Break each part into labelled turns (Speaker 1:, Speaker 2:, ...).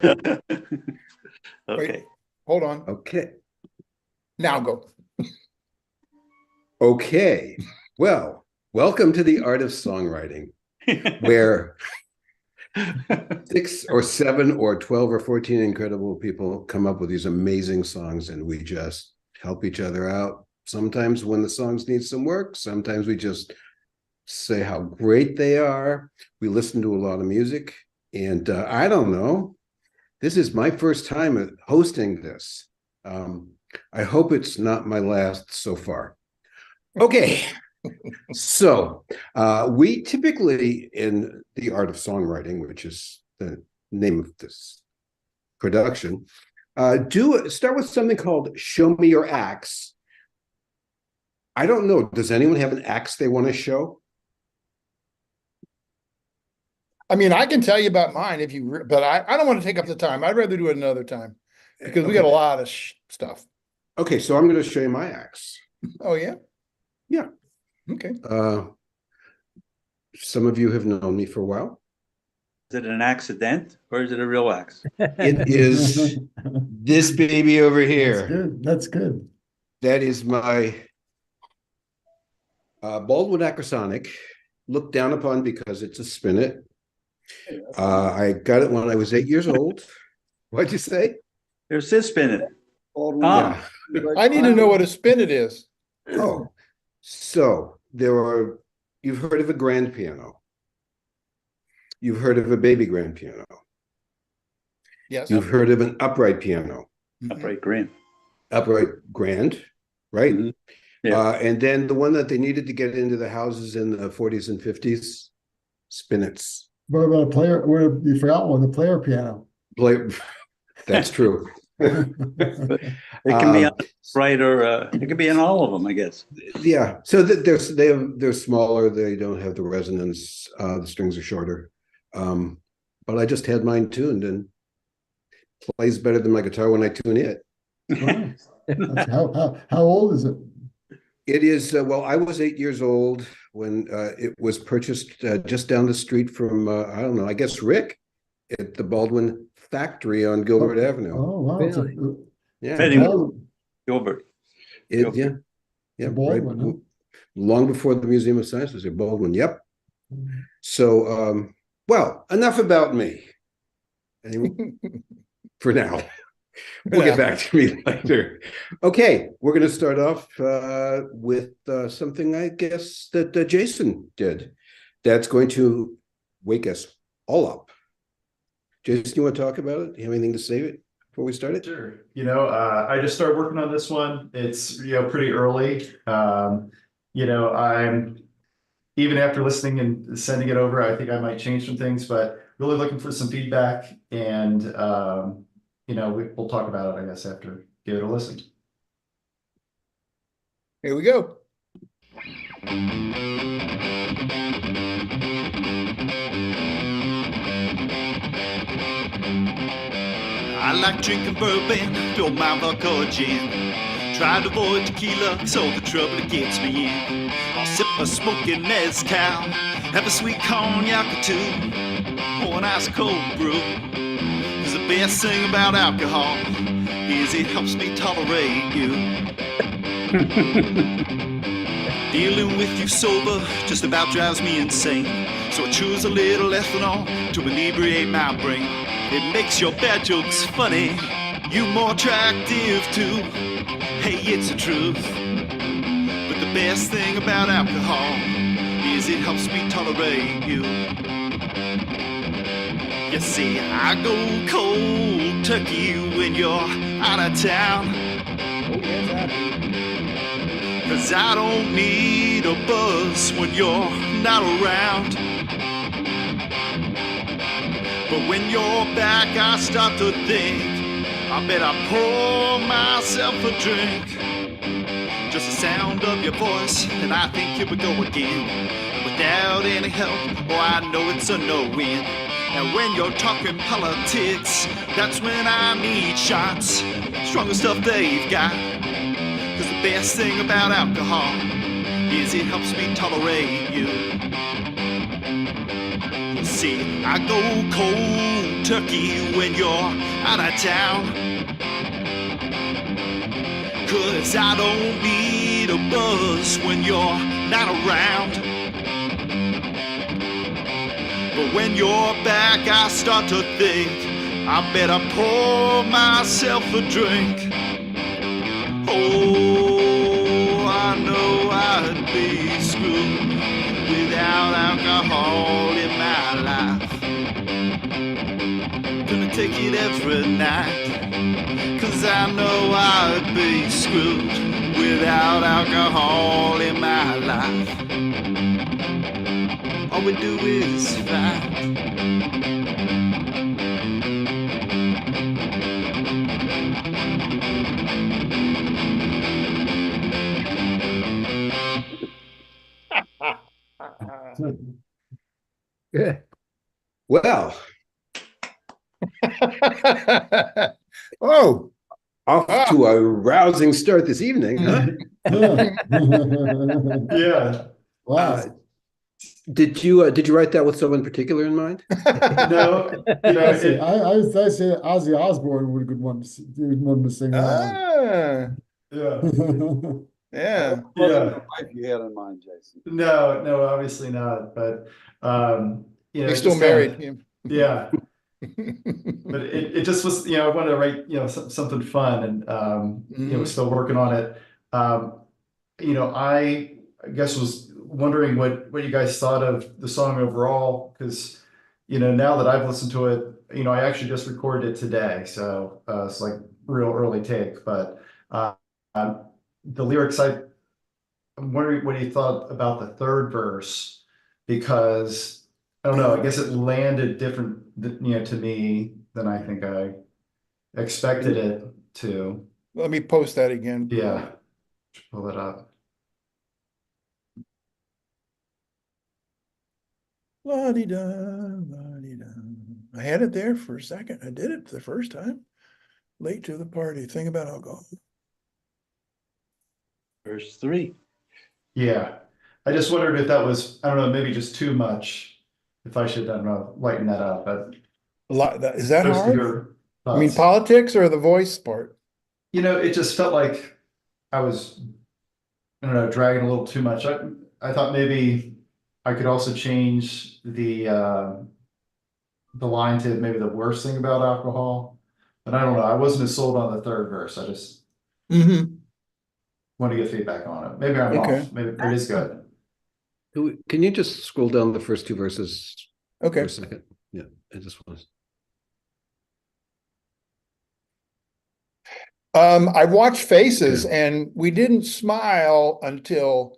Speaker 1: Okay.
Speaker 2: Hold on.
Speaker 3: Okay.
Speaker 2: Now go.
Speaker 3: Okay. Well, welcome to the Art of Songwriting, where 6 or 7 or 12 or 14 incredible people come up with these amazing songs, and we just help each other out. Sometimes when the songs need some work, sometimes we just say how great they are. We listen to a lot of music, and I don't know. This is my first time hosting this. I hope it's not my last so far. Okay. So we typically, in the Art of Songwriting, which is the name of this production, start with something called Show Me Your Acts. I don't know. Does anyone have an axe they want to show?
Speaker 2: I mean, I can tell you about mine if you, but I don't want to take up the time. I'd rather do it another time because we got a lot of stuff.
Speaker 3: Okay, so I'm going to show you my axe.
Speaker 2: Oh, yeah?
Speaker 3: Yeah.
Speaker 2: Okay.
Speaker 3: Some of you have known me for a while.
Speaker 1: Is it an accident or is it a real axe?
Speaker 3: It is this baby over here.
Speaker 4: That's good. That's good.
Speaker 3: That is my Baldwin Acrosonic, looked down upon because it's a spinet. I got it when I was 8 years old. What'd you say?
Speaker 1: There's this spinning.
Speaker 3: Yeah.
Speaker 2: I need to know what a spinet is.
Speaker 3: Oh, so you've heard of a grand piano. You've heard of a baby grand piano.
Speaker 2: Yes.
Speaker 3: You've heard of an upright piano.
Speaker 1: Upright grand.
Speaker 3: Upright grand, right?
Speaker 1: Mhm. Yeah.
Speaker 3: And then the one that they needed to get into the houses in the 40s and 50s, spinets.
Speaker 4: What about a player? You forgot one, the player piano.
Speaker 3: That's true.
Speaker 1: It can be upright or it can be in all of them, I guess.
Speaker 3: Yeah. So they're smaller. They don't have the resonance. The strings are shorter. But I just had mine tuned and plays better than my guitar when I tune it.
Speaker 4: How old is it?
Speaker 3: It is, well, I was 8 years old when it was purchased just down the street from, I don't know, I guess Rick at the Baldwin factory on Gilbert Avenue.
Speaker 4: Oh, wow.
Speaker 1: Really?
Speaker 3: Yeah.
Speaker 1: Gilbert.
Speaker 3: Yeah,
Speaker 4: Baldwin,
Speaker 3: right.
Speaker 4: huh?
Speaker 3: Long before the Museum of Science was at Baldwin. Yep. So, well, enough about me. For now. We'll get back to me later. Okay, we're going to start off with something, I guess, that Jason did. That's going to wake us all up. Jason, you want to talk about it? You have anything to say before we start it?
Speaker 5: Sure. I just started working on this one. It's pretty early. I'm even after listening and sending it over, I think I might change some things, but really looking for some feedback, and we'll talk about it, I guess, after give it a listen.
Speaker 2: Here we go.
Speaker 6: I like drinking bourbon, don't mind vodka or gin. Try to avoid tequila, so the trouble it gets me in. I'll sip a smoking mezcal, have a sweet cognac or two, or an ice cold brew. 'Cause the best thing about alcohol is it helps me tolerate you. Dealing with you sober just about drives me insane. So I choose a little ethanol to inebriate my brain. It makes your bad jokes funny, you more attractive too. Hey, it's the truth. But the best thing about alcohol is it helps me tolerate you. You see, I go cold turkey when you're out of town. 'Cause I don't need a buzz when you're not around. But when you're back, I start to think I better pour myself a drink. Just the sound of your voice, and I think here we go again. Without any help, oh, I know it's a no-win. And when you're talking politics, that's when I need shots. Stronger stuff they've got. 'Cause the best thing about alcohol is it helps me tolerate you. see, I go cold turkey when you're out of town. 'Cause I don't need a buzz when you're not around. But when you're back, I start to think I better pour myself a drink. Oh, I know I'd be screwed without alcohol in my life. Gonna take it every night, 'cause I know I'd be screwed without alcohol in my life. All we do is fight.
Speaker 3: Well,
Speaker 2: Oh,
Speaker 3: off to a rousing start this evening, huh?
Speaker 5: Yeah.
Speaker 4: Wow.
Speaker 3: Did you write that with someone particular in mind?
Speaker 5: No, you know,
Speaker 4: I say Ozzy Osbourne would be one to sing along.
Speaker 2: Ah,
Speaker 5: yeah,
Speaker 2: yeah.
Speaker 5: yeah.
Speaker 1: Life you had in mind, Jason.
Speaker 5: No, obviously not. But you know,
Speaker 2: He's
Speaker 5: it
Speaker 2: still
Speaker 5: just kinda-
Speaker 2: married.
Speaker 5: Yeah, but it just was, you know, I wanted to write, you know, something fun, and you know, still working on it. You know, I guess was wondering what you guys thought of the song overall, because you know, now that I've listened to it, you know, I actually just recorded it today, so it's like real early take. But the lyrics, I'm wondering what you thought about the third verse, because I don't know, I guess it landed different, you know, to me than I think I expected it to.
Speaker 2: Let me post that again.
Speaker 5: Yeah, pull it up.
Speaker 2: La-di-da, la-di-da. I had it there for a second. I did it the first time. Late to the party. Thing about alcohol.
Speaker 1: Verse 3.
Speaker 5: Yeah, I just wondered if that was, I don't know, maybe just too much. If I should, I don't know, lighten that up. But
Speaker 2: Is that
Speaker 5: supposed to
Speaker 2: hard?
Speaker 5: hear
Speaker 2: I mean,
Speaker 5: thoughts.
Speaker 2: politics or the voice part?
Speaker 5: You know, it just felt like I was, I don't know, dragging a little too much. I thought maybe I could also change the line to maybe the worst thing about alcohol. But I don't know. I wasn't as sold on the third verse. I just
Speaker 2: Mm-hmm.
Speaker 5: want to get feedback on it. Maybe I'm
Speaker 2: Okay.
Speaker 5: off. Maybe it is good.
Speaker 3: Can you just scroll down the first two verses for
Speaker 2: Okay.
Speaker 3: a second? Yeah, I just want
Speaker 2: I watched Faces
Speaker 3: Okay.
Speaker 2: and we didn't smile until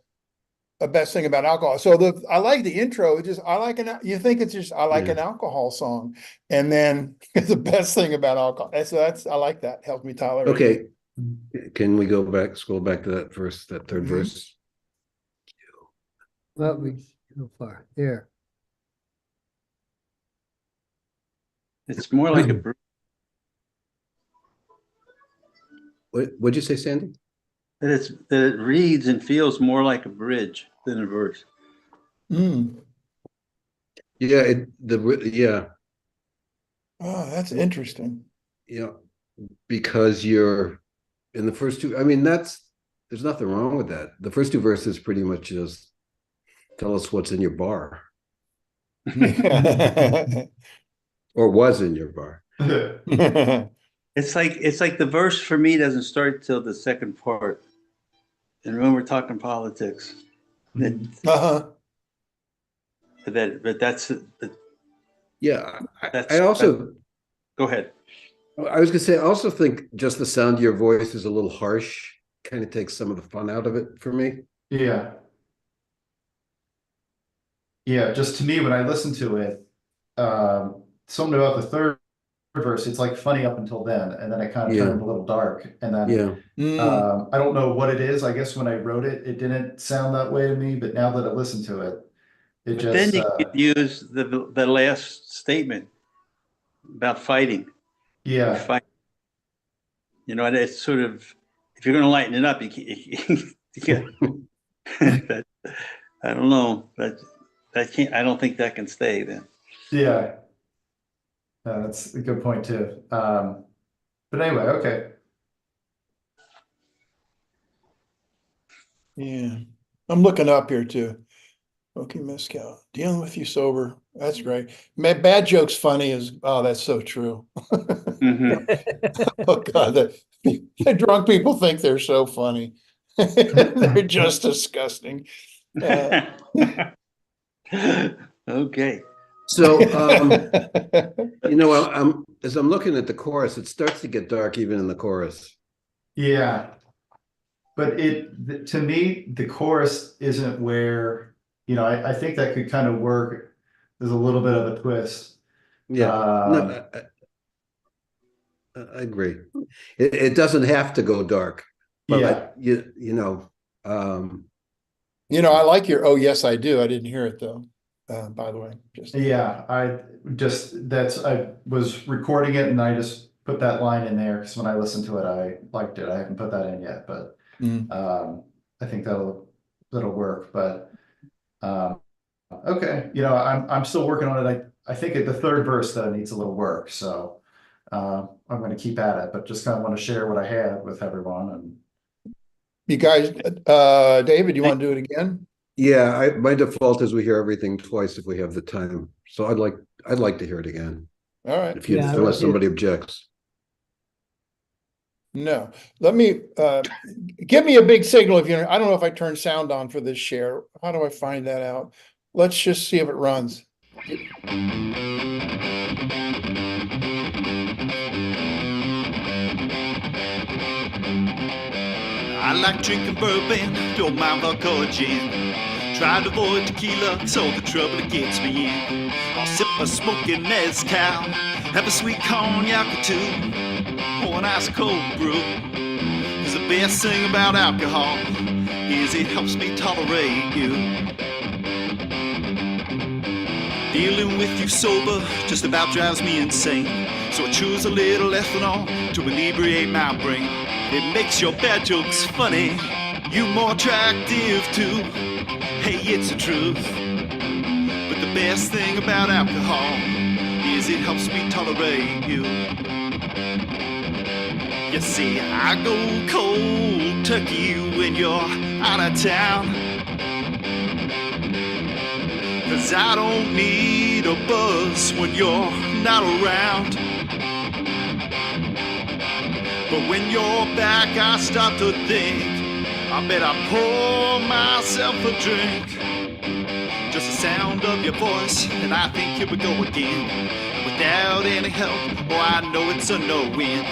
Speaker 2: the best thing about alcohol. So I like the intro. It just you think it's just I like an alcohol song, and then the best thing about alcohol. That's I like that. Helps me tolerate.
Speaker 3: Okay, can we go back, scroll back to that verse, that third
Speaker 2: Mhm.
Speaker 3: verse?
Speaker 7: Well, we go far there.
Speaker 1: It's more like a bridge.
Speaker 3: What'd you say, Sandy?
Speaker 1: That it reads and feels more like a bridge than a verse.
Speaker 2: Mm.
Speaker 3: Yeah,
Speaker 2: Oh, that's interesting.
Speaker 3: yeah, because you're in the first two. I mean, there's nothing wrong with that. The first two verses pretty much just tell us what's in your bar or was in your bar.
Speaker 1: It's like the verse for me doesn't start till the second part. And when we're talking politics,
Speaker 2: Uh-huh.
Speaker 1: but that's
Speaker 3: Yeah,
Speaker 1: That's-
Speaker 3: I also,
Speaker 1: go ahead.
Speaker 3: I was gonna say, I also think just the sound of your voice is a little harsh, kind of takes some of the fun out of it for me.
Speaker 5: Yeah. Yeah, just to me, when I listen to it, something about the third verse, it's like funny up until then, and then it kind of
Speaker 3: Yeah.
Speaker 5: turned a little dark. And then
Speaker 3: Yeah,
Speaker 2: Mm.
Speaker 5: I don't know what it is. I guess when I wrote it, it didn't sound that way to me, but now that I listen to it, it
Speaker 1: But then
Speaker 5: just
Speaker 1: you could use the last statement about fighting.
Speaker 5: yeah.
Speaker 1: Fight. You know, and it's sort of, if you're going to lighten it up, you can't. I don't know. That can't. I don't think that can stay then.
Speaker 5: Yeah. That's a good point too. But anyway, okay.
Speaker 2: Yeah, I'm looking up here too. Okay, Mescal, dealing with you sober. That's great. Bad jokes funny is, oh, that's so true.
Speaker 1: Mhm.
Speaker 2: Oh God, the drunk people think they're so funny. They're just disgusting.
Speaker 1: Okay.
Speaker 3: So, as I'm looking at the chorus, it starts to get dark even in the chorus.
Speaker 5: Yeah. But to me, the chorus isn't where, I think that could kind of work. There's a little bit of a twist.
Speaker 3: Yeah, no, I agree. It doesn't have to go dark,
Speaker 5: Yeah.
Speaker 3: but um,
Speaker 2: I like your, oh, yes, I do. I didn't hear it though. By the way, just.
Speaker 5: Yeah, I was recording it and I just put that line in there because when I listened to it, I liked it. I haven't put that in yet, but
Speaker 2: Mm.
Speaker 5: I think that'll work. But okay, I'm still working on it. I think the third verse though needs a little work, so I'm going to keep at it. But just kind of want to share what I had with everyone. And
Speaker 2: You guys, David, you want to do it again?
Speaker 3: yeah, my default is we hear everything twice if we have the time. So I'd like to hear it again.
Speaker 2: All right.
Speaker 3: Unless somebody objects.
Speaker 2: No, let me, give me a big signal if I don't know if I turn sound on for this share. How do I find that out? Let's just see if it runs.
Speaker 6: I like drinking bourbon, don't mind vodka or gin. Try to avoid tequila, cause all the trouble it gets me in. I'll sip a smoking mezcal, have a sweet cognac or two, or an ice cold brew. Cause the best thing about alcohol is it helps me tolerate you. Dealing with you sober just about drives me insane. So I choose a little ethanol to inebriate my brain. It makes your bad jokes funny, you more attractive too. Hey, it's the truth. But the best thing about alcohol is it helps me tolerate you. You see, I go cold turkey when you're out of town. Cause I don't need a buzz when you're not around. But when you're back, I start to think I bet I pour myself a drink. Just the sound of your voice, and I think here we go again. Without any help, oh, I know it's a no-win.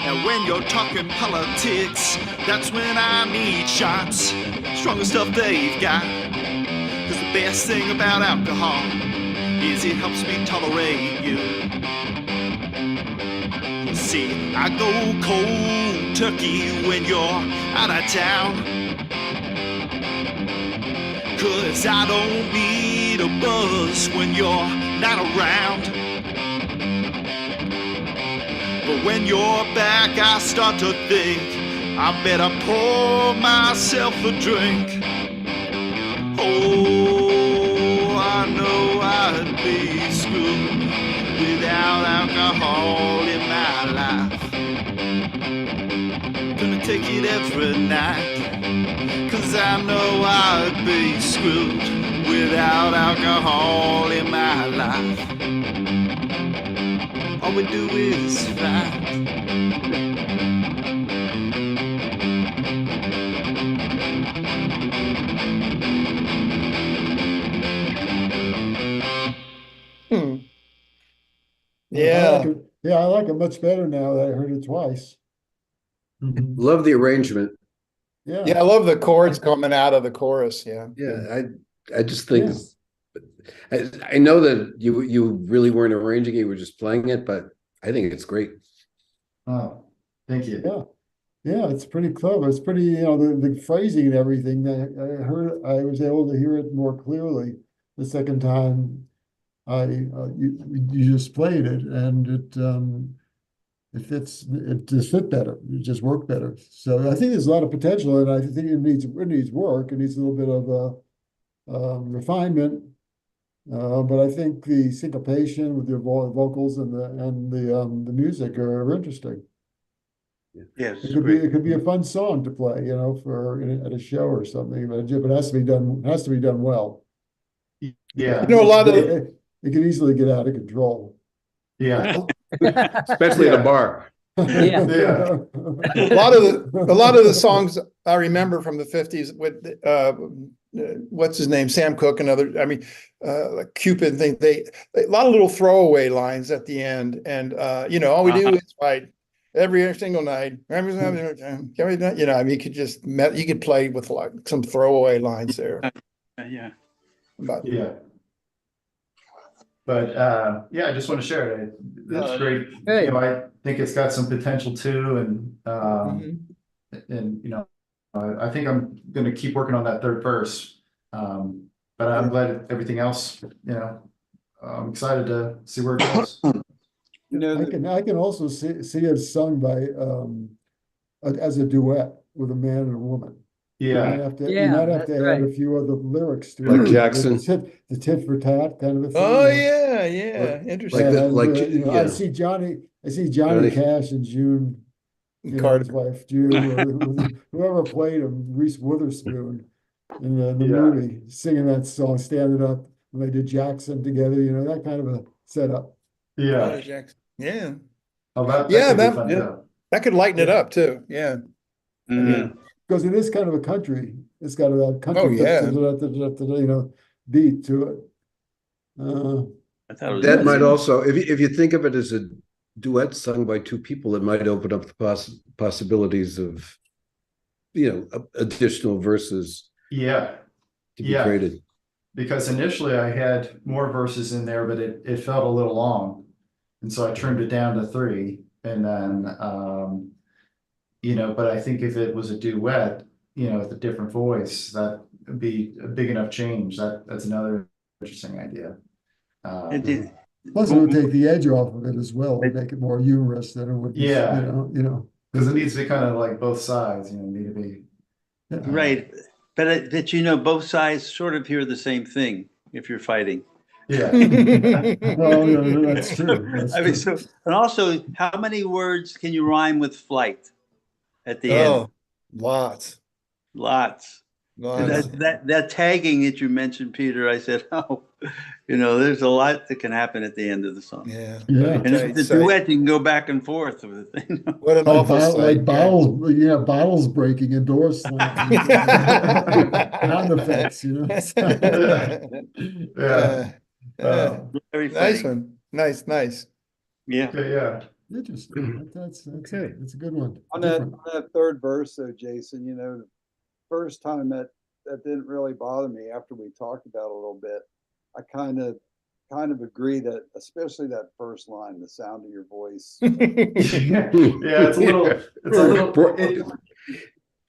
Speaker 6: And when you're talking politics, that's when I need shots. Strongest stuff they've got. Cause the best thing about alcohol is it helps me tolerate you. See, I go cold turkey when you're out of town. Cause I don't need a buzz when you're not around. But when you're back, I start to think I better pour myself a drink. Oh, I know I'd be screwed without alcohol in my life. Gonna take it every night, cause I know I'd be screwed without alcohol in my life. All we do is fight.
Speaker 2: Yeah.
Speaker 4: Yeah, I like it much better now that I heard it twice.
Speaker 3: Love the arrangement.
Speaker 4: Yeah.
Speaker 2: Yeah, I love the chords coming out of the chorus. Yeah.
Speaker 3: Yeah, I just think I know that you really weren't arranging it, you were just playing it, but I think it's great.
Speaker 5: Oh, thank you.
Speaker 4: Yeah. Yeah, it's pretty clever. It's pretty, the phrasing and everything that I was able to hear it more clearly the second time you just played it, and it just fit better. It just worked better. So I think there's a lot of potential, and I think it needs work. It needs a little bit of refinement. But I think the syncopation with the vocals and the music are interesting.
Speaker 1: Yes,
Speaker 4: It could be a fun song to play, for at a show or something, but it has to be done well.
Speaker 5: Yeah.
Speaker 2: You know, a lot of
Speaker 4: It can easily get out of control.
Speaker 5: Yeah.
Speaker 3: Especially at a
Speaker 5: Yeah.
Speaker 3: bar.
Speaker 7: Yeah.
Speaker 5: Yeah.
Speaker 2: a lot of the songs I remember from the 50s with what's his name, Sam Cooke and other, I mean, like Cupid thing, a lot of little throwaway lines at the end, and all we do is fight every single night. I mean, you could just you could play with like some throwaway lines there.
Speaker 1: yeah.
Speaker 2: But
Speaker 5: Yeah. But yeah, I just want to share it. It's great.
Speaker 7: Hey.
Speaker 5: I think it's got some potential too, and
Speaker 2: mhm.
Speaker 5: I think I'm going to keep working on that third verse. But I'm glad everything else. I'm excited to see where it goes.
Speaker 4: I can also see it sung by as a duet with a man and a woman. You might
Speaker 5: Yeah.
Speaker 4: have to
Speaker 7: that's
Speaker 4: add
Speaker 7: right.
Speaker 4: a few other lyrics to
Speaker 3: Like
Speaker 4: it.
Speaker 3: Jackson.
Speaker 4: The tit for tat kind of a thing.
Speaker 2: Oh
Speaker 4: you know.
Speaker 2: yeah, interesting.
Speaker 3: Like
Speaker 4: I see Johnny Cash and June, his
Speaker 2: Carter.
Speaker 4: wife June, or whoever played him, Reese Witherspoon, in the
Speaker 5: Yeah.
Speaker 4: movie, singing that song, standing up. When they did Jackson together, that kind of a setup.
Speaker 5: Yeah.
Speaker 2: Jackson. Yeah,
Speaker 5: Oh, that
Speaker 2: Yeah,
Speaker 5: could be
Speaker 2: that-
Speaker 5: fun
Speaker 1: yeah.
Speaker 5: too.
Speaker 2: that could lighten it up too. Yeah.
Speaker 1: Mm.
Speaker 4: Because it is kind of a country. It's got a country,
Speaker 2: Oh, yeah.
Speaker 4: beat to it.
Speaker 1: I thought it was
Speaker 3: That might
Speaker 1: nice.
Speaker 3: also, if you think of it as a duet sung by two people, it might open up the possibilities of, additional verses
Speaker 5: Yeah.
Speaker 3: to be
Speaker 5: Yeah.
Speaker 3: created.
Speaker 5: Because initially I had more verses in there, but it felt a little long. And so I trimmed it down to 3. And then, but I think if it was a duet, with a different voice, that would be a big enough change. That's another interesting idea.
Speaker 1: It did-
Speaker 4: Plus, it would take the edge off of it as well, and make it more humorous than it would be.
Speaker 5: Yeah.
Speaker 4: Because
Speaker 5: it needs to be kind of like both sides, need to be.
Speaker 1: Right, but both sides sort of hear the same thing if you're fighting.
Speaker 5: Yeah.
Speaker 4: Well, yeah, that's true.
Speaker 1: I mean, and also, how many words can you rhyme with flight at the end?
Speaker 2: Oh, lots.
Speaker 1: Lots.
Speaker 2: Lots.
Speaker 1: That tagging that you mentioned, Peter, I said, there's a lot that can happen at the end of the song.
Speaker 2: Yeah.
Speaker 4: Yeah.
Speaker 1: And if it's a duet, you can go back and forth with the thing.
Speaker 2: What an awful sight.
Speaker 4: Bottles breaking and doors slamming. Sound effects,
Speaker 5: Yeah.
Speaker 1: Very
Speaker 2: Nice
Speaker 1: funny.
Speaker 2: one. Nice.
Speaker 1: Yeah.
Speaker 5: Okay, yeah.
Speaker 4: Interesting. That's
Speaker 3: Okay.
Speaker 4: That's a good one.
Speaker 8: On
Speaker 4: Different.
Speaker 8: that third verse though, Jason, the first time that didn't really bother me. After we talked about it a little bit, I kind of agree that, especially that first line, the sound of your voice
Speaker 5: Yeah, it's a little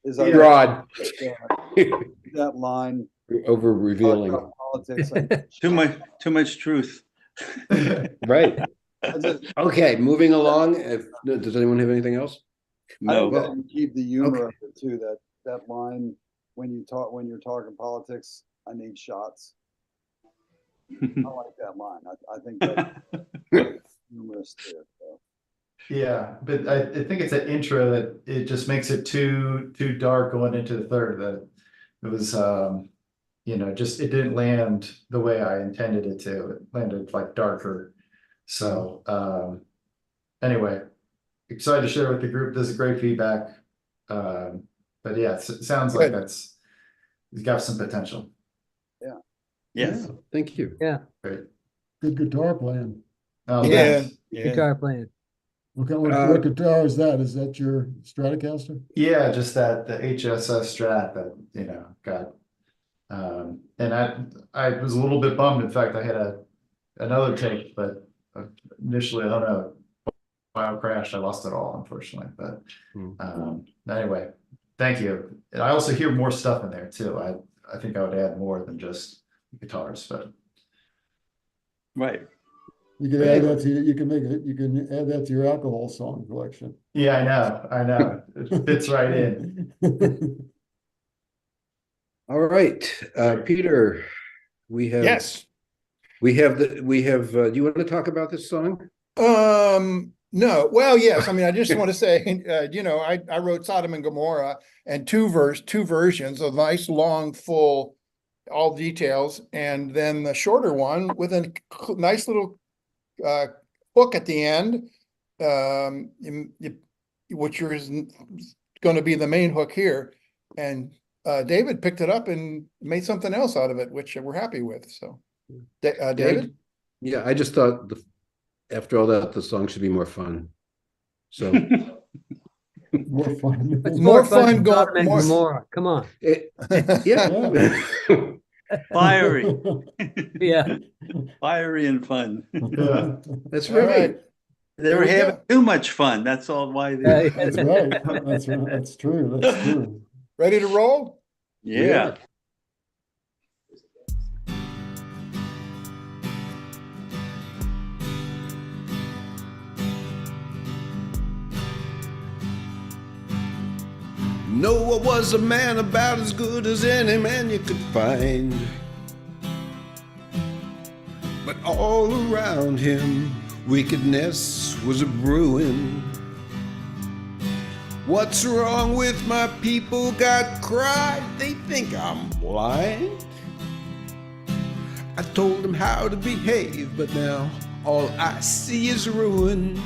Speaker 8: is
Speaker 5: Yeah.
Speaker 3: Broad,
Speaker 8: that line
Speaker 3: over revealing.
Speaker 8: about politics.
Speaker 1: Too much truth.
Speaker 3: Right.
Speaker 8: I just
Speaker 3: Okay, moving along. Does anyone have anything else?
Speaker 1: No.
Speaker 8: I think keep the humor of it too. That line when you're talking politics, I need shots. I like that line. I think that's humorous too. So.
Speaker 5: Yeah, but I think it's an intro that it just makes it too dark going into the third. That it was just it didn't land the way I intended it to. It landed like darker. So anyway, excited to share with the group. This is great feedback. But yeah, it sounds like it's got some potential.
Speaker 1: Yes.
Speaker 3: Yeah, thank you.
Speaker 5: Great.
Speaker 4: Good guitar playing.
Speaker 5: Oh,
Speaker 2: Yeah.
Speaker 5: thanks.
Speaker 7: Guitar playing.
Speaker 4: What guitar is that? Is that your Stratocaster?
Speaker 5: Yeah, just the HSS Strat that got. And I was a little bit bummed. In fact, I had another take, but initially I don't know. File crashed. I lost it all, unfortunately. But anyway, thank you. And I also hear more stuff in there too. I think I would add more than just guitars, but
Speaker 1: Right.
Speaker 4: You can add that to you can add that to your alcohol song collection.
Speaker 5: yeah, I know. It fits right in.
Speaker 3: All right, Peter, we have
Speaker 2: Yes.
Speaker 3: We have, do you want to talk about this song?
Speaker 2: No, well, yes, I mean, I just want to say, you know, I wrote Sodom and Gomorrah and two versions, a nice, long, full, all details, and then the shorter one with a nice little hook at the end, which is going to be the main hook here. And David picked it up and made something else out of it, which we're happy with. So, David?
Speaker 3: Yeah, I just thought after all that, the song should be more fun. So
Speaker 4: More fun.
Speaker 7: It's
Speaker 2: More
Speaker 7: more fun
Speaker 2: fun
Speaker 7: than
Speaker 2: go-
Speaker 7: Sodom and
Speaker 2: more-
Speaker 7: Gomorrah. Come on.
Speaker 3: yeah.
Speaker 1: Fiery,
Speaker 7: Yeah.
Speaker 1: fiery and fun.
Speaker 5: Yeah.
Speaker 3: That's
Speaker 2: All
Speaker 3: right.
Speaker 2: right.
Speaker 1: They
Speaker 2: There
Speaker 1: were
Speaker 2: we
Speaker 1: having
Speaker 2: go.
Speaker 1: too much fun. That's all why they.
Speaker 4: That's right. That's right. That's true. That's true.
Speaker 2: Ready to roll?
Speaker 1: Yeah.
Speaker 3: Noah was a man about as good as any man you could find. But all around him, wickedness was a brewing. What's wrong with my people? God cried. They think I'm blind. I told them how to behave, but now all I see is ruin.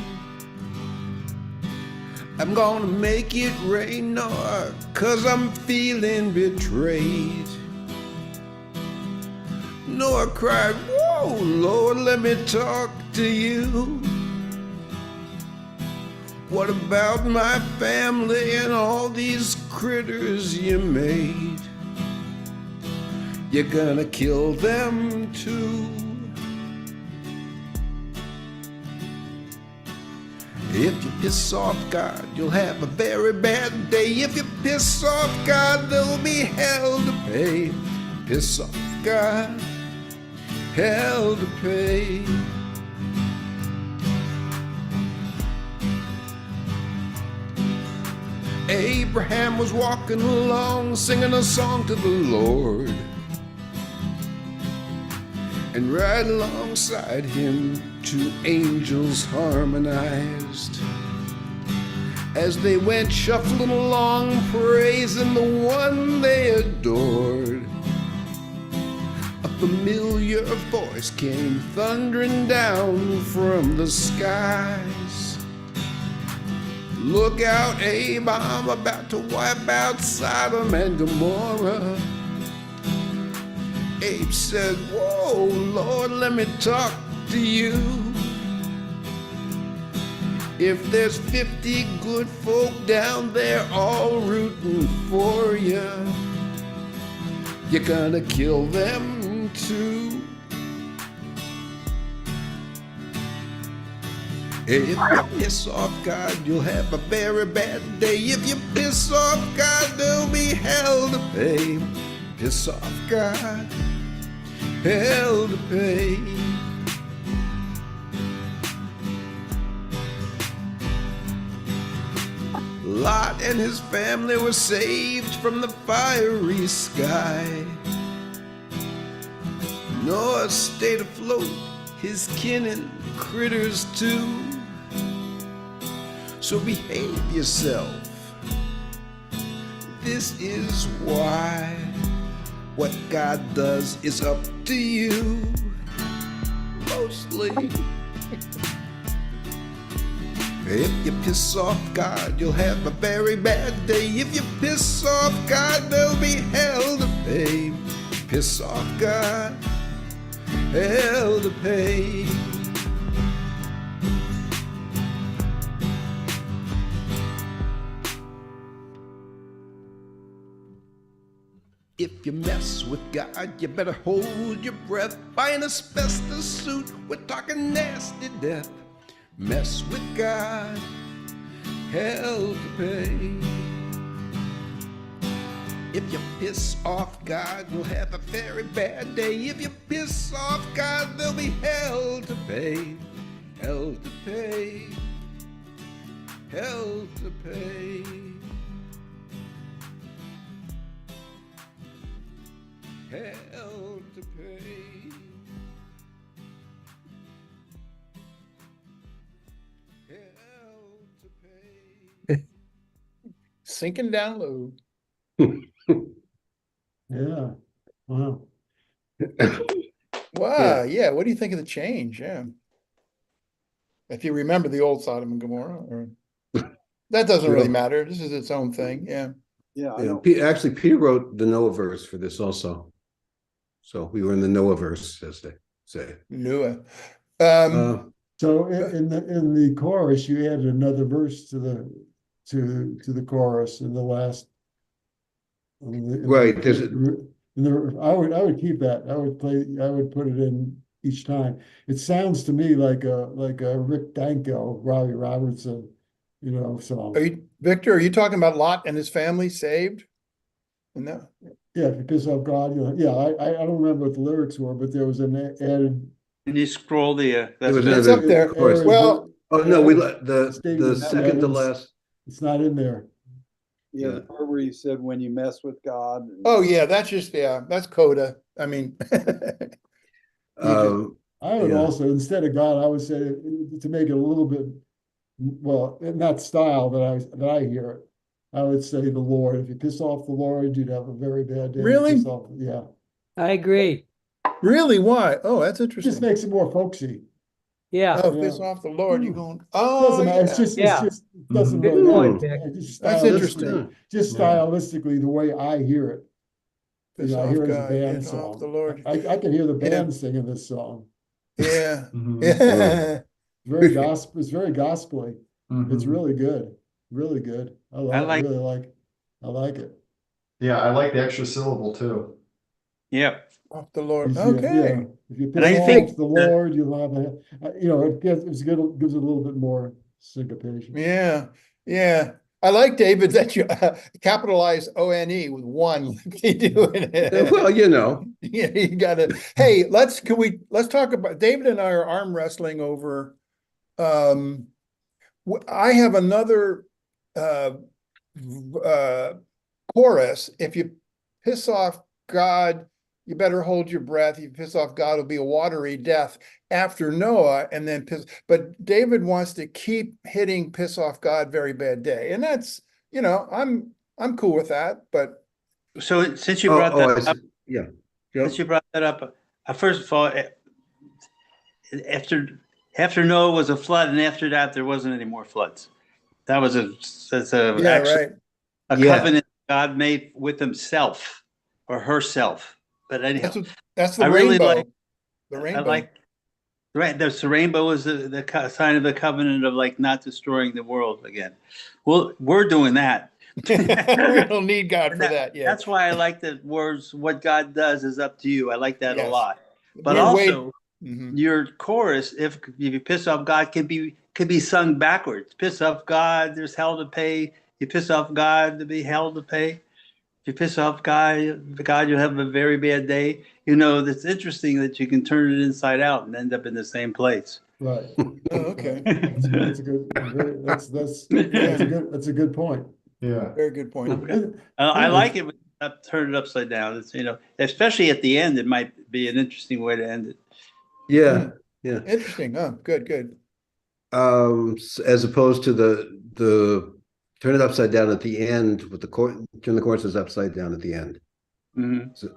Speaker 3: I'm gonna make it rain, Noah, 'cause I'm feeling betrayed. Noah cried, whoa, Lord, let me talk to you. What about my family and all these critters you made? You're gonna kill them too. If you piss off God, you'll have a very bad day. If you piss off God, there'll be hell to pay. Piss off God, hell to pay. Abraham was walking along, singing a song to the Lord. And right alongside him, two angels harmonized as they went shuffling along, praising the one they adored. A familiar voice came thundering down from the skies. Look out, Abe, I'm about to wipe out Sodom and Gomorrah. Abe said, whoa, Lord, let me talk to you. If there's 50 good folk down there all rooting for you, you're gonna kill them too. If you piss off God, you'll have a very bad day. If you piss off God, there'll be hell to pay. Piss off God, hell to pay. Lot and his family were saved from the fiery sky. Noah stayed afloat, his kin and critters too. So behave yourself. This is why what God does is up to you, mostly. If you piss off God, you'll have a very bad day. If you piss off God, there'll be hell to pay. Piss off God, hell to pay. If you mess with God, you better hold your breath. Buy an asbestos suit, we're talking nasty death. Mess with God, hell to pay. If you piss off God, you'll have a very bad day. If you piss off God, there'll be hell to pay. Hell to pay. Hell to pay. Hell to pay.
Speaker 2: sinking down low.
Speaker 4: Yeah, wow.
Speaker 2: Wow, yeah, what do you think of the change? Yeah. If you remember the old Sodom and Gomorrah, or that doesn't really
Speaker 3: Yeah.
Speaker 2: matter. This is its own thing. Yeah.
Speaker 8: Yeah, I
Speaker 3: Yeah,
Speaker 8: don't,
Speaker 3: Actually, Peter wrote the Noah verse for this also. So we were in the Noah verse, as they say.
Speaker 2: Noah.
Speaker 4: So in the chorus, you added another verse to the chorus in the last.
Speaker 3: Right, there's
Speaker 4: I would keep that. I would put it in each time. It sounds to me like a Rick Danko, Robbie Robertson, song.
Speaker 2: Victor, are you talking about Lot and his family saved? No.
Speaker 4: Yeah, if you piss off God, yeah, I don't remember what the lyrics were, but there was an added.
Speaker 1: And you scroll the,
Speaker 3: It was
Speaker 2: It's
Speaker 3: another
Speaker 2: up there.
Speaker 3: chorus.
Speaker 2: Well,
Speaker 3: Oh no, the
Speaker 4: statement,
Speaker 3: second to
Speaker 4: yeah,
Speaker 3: last.
Speaker 4: It's not in there.
Speaker 8: yeah,
Speaker 3: Yeah.
Speaker 8: the part where you said when you mess with God.
Speaker 2: oh yeah, that's Coda. I mean,
Speaker 3: Um,
Speaker 4: I would
Speaker 3: Yeah.
Speaker 4: also, instead of God, I would say to make it a little bit, well, in that style that I hear it, I would say the Lord. If you piss off the Lord, you'd have a very bad day.
Speaker 2: Really?
Speaker 4: Yeah.
Speaker 7: I agree.
Speaker 2: really, why? Oh, that's
Speaker 4: It
Speaker 2: interesting.
Speaker 4: just makes it more folksy.
Speaker 7: Yeah.
Speaker 2: Oh,
Speaker 4: Yeah.
Speaker 2: piss off the Lord, you going, oh,
Speaker 4: Doesn't matter. It's
Speaker 2: yeah.
Speaker 4: just,
Speaker 7: Yeah.
Speaker 4: it doesn't
Speaker 7: Good
Speaker 4: really
Speaker 7: point,
Speaker 4: matter.
Speaker 7: Vic.
Speaker 4: Just
Speaker 2: That's
Speaker 4: stylistically-
Speaker 2: interesting.
Speaker 4: Just
Speaker 5: Yeah.
Speaker 4: stylistically, the way I hear it.
Speaker 2: Piss
Speaker 4: I
Speaker 2: off
Speaker 4: hear it as a
Speaker 2: God,
Speaker 4: band
Speaker 2: piss off
Speaker 4: song.
Speaker 2: the Lord.
Speaker 4: I can hear the
Speaker 2: Yeah.
Speaker 4: band singing this song.
Speaker 2: Yeah.
Speaker 5: Mhm.
Speaker 2: Yeah.
Speaker 4: Very gospel. It's very gospely. It's
Speaker 5: Mhm.
Speaker 4: really good. Really good. I
Speaker 1: like-
Speaker 4: like it.
Speaker 5: Yeah, I like the extra syllable too.
Speaker 1: yep.
Speaker 2: Off the Lord.
Speaker 4: Yeah,
Speaker 2: Okay.
Speaker 4: if you
Speaker 1: And
Speaker 4: piss
Speaker 1: I
Speaker 4: off
Speaker 1: think
Speaker 4: the Lord, you'll have it gives it a little bit more syncopation.
Speaker 2: Yeah. Yeah. I like, David, that you capitalize ONE with one. Like you do it.
Speaker 3: well,
Speaker 2: Yeah, you gotta, hey, let's talk about, David and I are arm wrestling over, I have another, chorus. If you piss off God, you better hold your breath. You piss off God, it'll be a watery death after Noah, and then but David wants to keep hitting piss off God, very bad day. And that's, I'm cool with that, but
Speaker 1: So since you brought that up,
Speaker 3: yeah.
Speaker 1: since you brought that up, first of all, after Noah was a flood, and after that there wasn't any more floods. That's
Speaker 2: yeah,
Speaker 1: actually
Speaker 2: right.
Speaker 1: a
Speaker 3: Yeah.
Speaker 1: covenant God made with himself or herself. But anyhow,
Speaker 2: That's the
Speaker 1: I really
Speaker 2: rainbow.
Speaker 1: like-
Speaker 2: The
Speaker 1: I
Speaker 2: rainbow.
Speaker 1: like, right, the rainbow is the sign of the covenant of like not destroying the world again. Well, we're doing that.
Speaker 2: We don't need God for that. Yeah.
Speaker 1: That's why I like the words, what God does is up to you. I like that a
Speaker 2: Yes.
Speaker 1: lot. But
Speaker 2: We're way-
Speaker 1: also
Speaker 2: Mhm.
Speaker 1: your chorus, if you piss off God, can be sung backwards. Piss off God, there's hell to pay. You piss off God, to be hell to pay. If you piss off God, you'll have a very bad day. That's interesting that you can turn it inside out and end up in the same place.
Speaker 4: Right.
Speaker 2: Oh, okay.
Speaker 4: That's a good. That's a good point.
Speaker 5: Yeah.
Speaker 2: Very good point.
Speaker 1: Okay. I like it when you turn it upside down. It's, especially at the end, it might be an interesting way to end it.
Speaker 3: Yeah. Yeah.
Speaker 2: Interesting. Oh, good.
Speaker 3: As opposed to the turn it upside down at the end with turn the choruses upside down at the end.
Speaker 1: Mhm.
Speaker 3: So,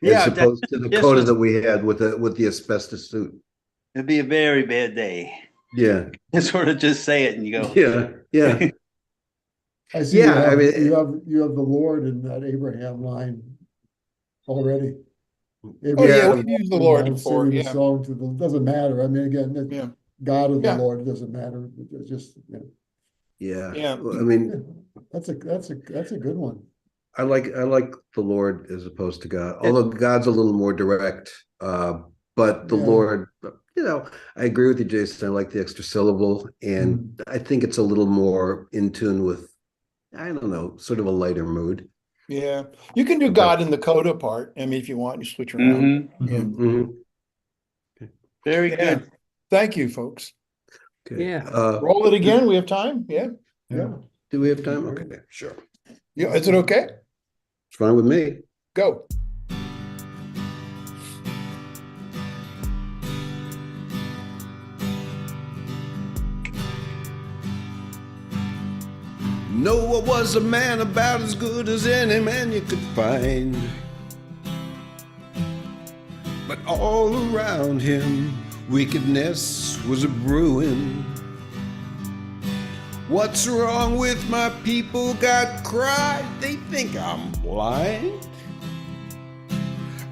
Speaker 1: Yeah,
Speaker 3: as opposed to the
Speaker 1: this
Speaker 3: coda
Speaker 1: was-
Speaker 3: that we had with the asbestos suit.
Speaker 1: It'd be a very bad day.
Speaker 3: Yeah.
Speaker 1: You sort of just say it and you go,
Speaker 3: Yeah. Yeah.
Speaker 4: I see.
Speaker 3: Yeah, I mean,
Speaker 4: you have the Lord in that Abraham line already.
Speaker 2: Oh yeah, we've used the Lord
Speaker 4: Abraham
Speaker 2: before.
Speaker 4: singing the
Speaker 2: Yeah.
Speaker 4: song doesn't matter. I mean, again,
Speaker 2: Yeah.
Speaker 4: God of the
Speaker 2: Yeah.
Speaker 4: Lord doesn't matter. It's just
Speaker 3: Yeah.
Speaker 2: Yeah.
Speaker 3: Well, I mean,
Speaker 4: that's a good one.
Speaker 3: I like the Lord as opposed to God, although God's a little more direct. But the
Speaker 4: Yeah.
Speaker 3: Lord, I agree with you, Jason. I like the extra syllable, and I think it's a little more in tune with, I don't know, sort of a lighter mood.
Speaker 2: Yeah. You can do God in the coda part. I mean, if you want, you switch around.
Speaker 1: mhm,
Speaker 2: Yeah.
Speaker 3: Mhm.
Speaker 1: very
Speaker 2: Yeah.
Speaker 1: good.
Speaker 2: Thank you, folks.
Speaker 3: Okay.
Speaker 7: Yeah.
Speaker 2: Roll it again. We have time. Yeah.
Speaker 5: Yeah.
Speaker 3: Do we have time? Okay, sure.
Speaker 2: Yeah. Is it okay?
Speaker 3: It's fine with me.
Speaker 2: Go.
Speaker 3: Noah was a man about as good as any man you could find. But all around him, wickedness was a brewing. What's wrong with my people? God cried. They think I'm blind.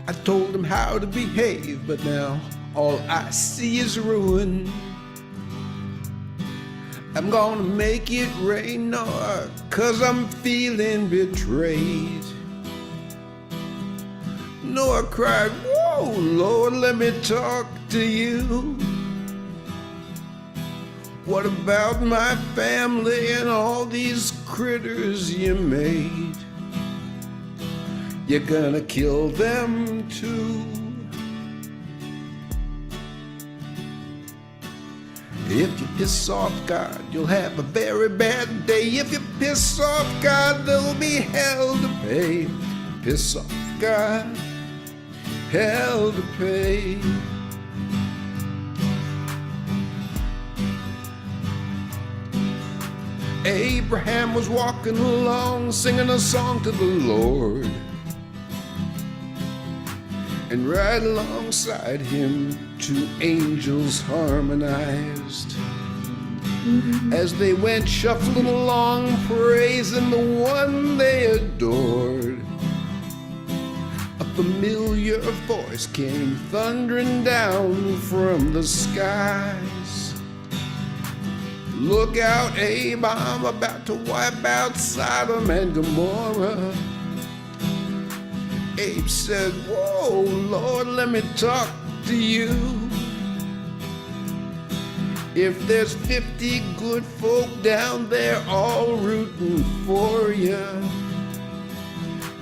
Speaker 3: I told them how to behave, but now all I see is ruin. I'm gonna make it rain, Noah, 'cause I'm feeling betrayed. Noah cried, whoa, Lord, let me talk to you. What about my family and all these critters you made? You're gonna kill them too. If you piss off God, you'll have a very bad day. If you piss off God, there'll be hell to pay. Piss off God, hell to pay. Abraham was walking along, singing a song to the Lord. And right alongside him, two angels harmonized as they went shuffling along, praising the one they adored. A familiar voice came thundering down from the skies. Look out, Abe, I'm about to wipe out Sodom and Gomorrah. Abe said, whoa, Lord, let me talk to you. If there's 50 good folk down there all rooting for you,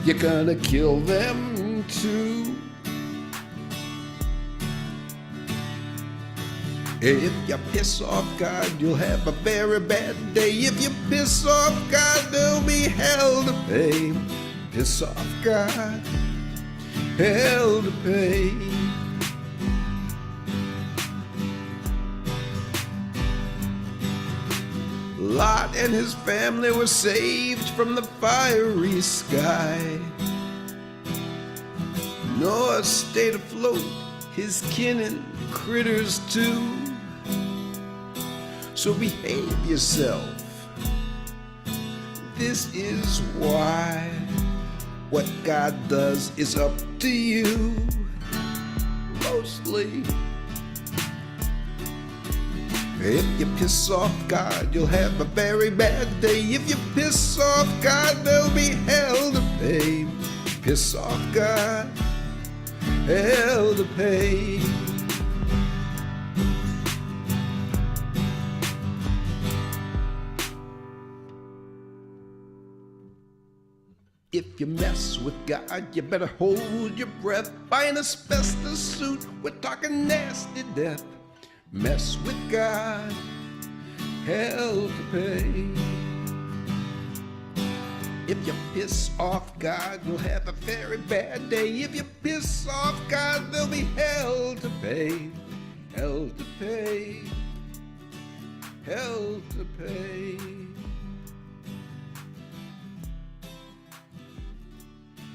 Speaker 3: you're gonna kill them too. If you piss off God, you'll have a very bad day. If you piss off God, there'll be hell to pay. Piss off God, hell to pay. Lot and his family were saved from the fiery sky. Noah stayed afloat, his kin and critters too. So behave yourself. This is why. What God does is up to you, mostly. If you piss off God, you'll have a very bad day. If you piss off God, there'll be hell to pay. Piss off God, hell to pay. If you mess with God, you better hold your breath. Buy an asbestos suit, we're talking nasty death. Mess with God, hell to pay. If you piss off God, you'll have a very bad day. If you piss off God, there'll be hell to pay. Hell to pay. Hell to pay.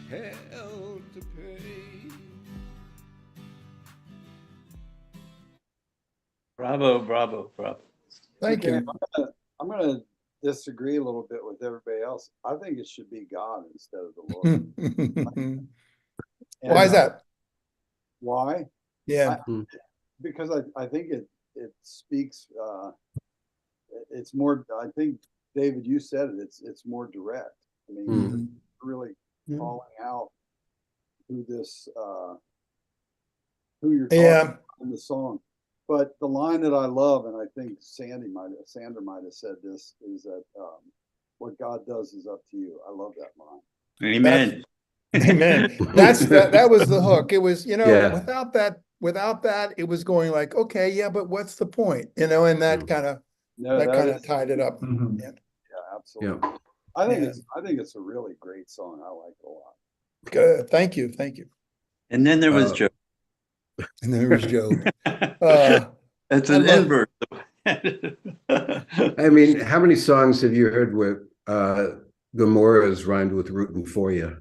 Speaker 3: Hell to pay.
Speaker 1: Bravo, bravo, bravo.
Speaker 2: Thank
Speaker 8: Okay,
Speaker 2: you.
Speaker 8: I'm gonna disagree a little bit with everybody else. I think it should be God instead of the Lord.
Speaker 2: Why is that?
Speaker 8: Why?
Speaker 2: Yeah.
Speaker 8: Because I think it speaks. It's more. I think David, you said it. It's more direct. I mean, really calling out who this who you're talking about in the song. But the line that I love, and I think Sandra might have said this, is that what God does is up to you. I love that line.
Speaker 1: Amen.
Speaker 2: Amen. That was the hook. It was,
Speaker 3: Yeah.
Speaker 2: without that, it was going like, okay, yeah, but what's the point? And that kind of tied it up.
Speaker 5: Mhm.
Speaker 2: Yeah.
Speaker 8: Yeah, absolutely.
Speaker 3: Yeah.
Speaker 8: I think it's a really great song. I like it a lot.
Speaker 2: Good. Thank you.
Speaker 1: And then there was Joe.
Speaker 2: And there was Job.
Speaker 1: That's an inverse.
Speaker 3: I mean, how many songs have you heard where Gomorrah is rhymed with rooting for you.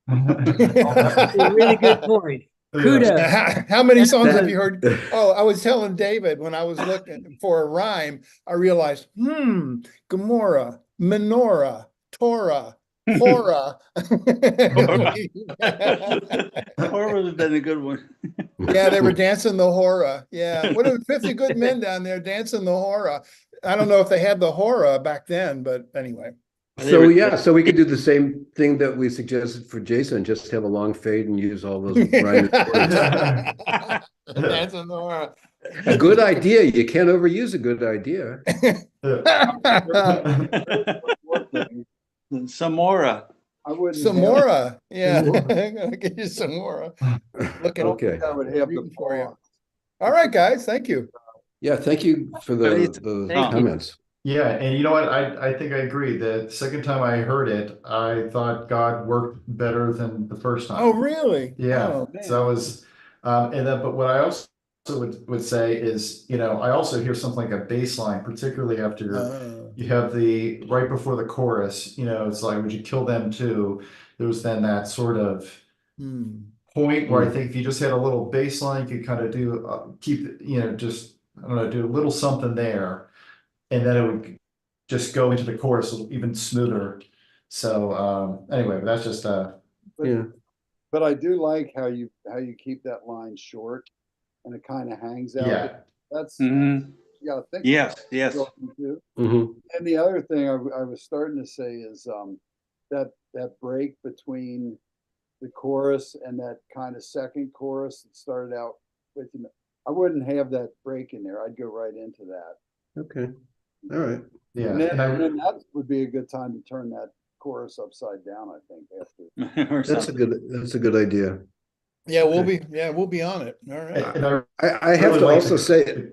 Speaker 7: That's a really good point. Kudos.
Speaker 2: How many songs have you heard? Oh, I was telling David when I was looking for a rhyme, I realized, Gomorrah, menorah, Torah, Hora.
Speaker 1: Hora would have been a good one.
Speaker 2: Yeah, they were dancing the hora. Yeah, what are 50 good men down there dancing the hora? I don't know if they had the hora back then, but anyway.
Speaker 3: So yeah, so we could do the same thing that we suggested for Jason, just have a long fade and use all those rhyming words.
Speaker 2: Dancing the hora.
Speaker 3: A good idea. You can't overuse a good idea.
Speaker 1: Samora.
Speaker 8: I wouldn't.
Speaker 2: Samora, yeah, I'm gonna get you Samora. Looking
Speaker 3: Okay.
Speaker 8: I would have the
Speaker 2: reading for you.
Speaker 8: pause.
Speaker 2: All right, guys, thank you.
Speaker 3: Yeah, thank you for the
Speaker 1: Thank you.
Speaker 3: comments.
Speaker 5: Yeah, and you know what? I think I agree. The second time I heard it, I thought God worked better than the first time.
Speaker 2: Oh, really?
Speaker 5: Yeah.
Speaker 2: Oh,
Speaker 5: So I was, and then, but what I also would say is, you know, I also hear something like a bass line, particularly after you have the right before the chorus, you know, it's like, would you kill them too? There was then that sort of point where I think if you just had a little bass line, you could kind of do, keep, you know, just, I don't know, do a little something there. And then it would just go into the chorus even smoother. So anyway, that's just
Speaker 3: Yeah.
Speaker 8: But I do like how you keep that line short and it kind of hangs out.
Speaker 5: yeah.
Speaker 8: That's
Speaker 1: Mhm.
Speaker 8: you gotta think.
Speaker 1: Yes,
Speaker 8: about
Speaker 1: yes.
Speaker 8: what you do.
Speaker 3: Mhm.
Speaker 8: And the other thing I was starting to say is that break between the chorus and that kind of second chorus that started out with, you know, I wouldn't have that break in there. I'd go right into that.
Speaker 3: Okay. All right.
Speaker 5: Yeah.
Speaker 8: And then,
Speaker 5: And I,
Speaker 8: and then that would be a good time to turn that chorus upside down, I think, after.
Speaker 1: Or
Speaker 3: That's a good idea.
Speaker 2: yeah, we'll be on it. All right.
Speaker 5: and I
Speaker 3: I have
Speaker 5: really
Speaker 3: to
Speaker 5: like
Speaker 3: also
Speaker 5: the-
Speaker 3: say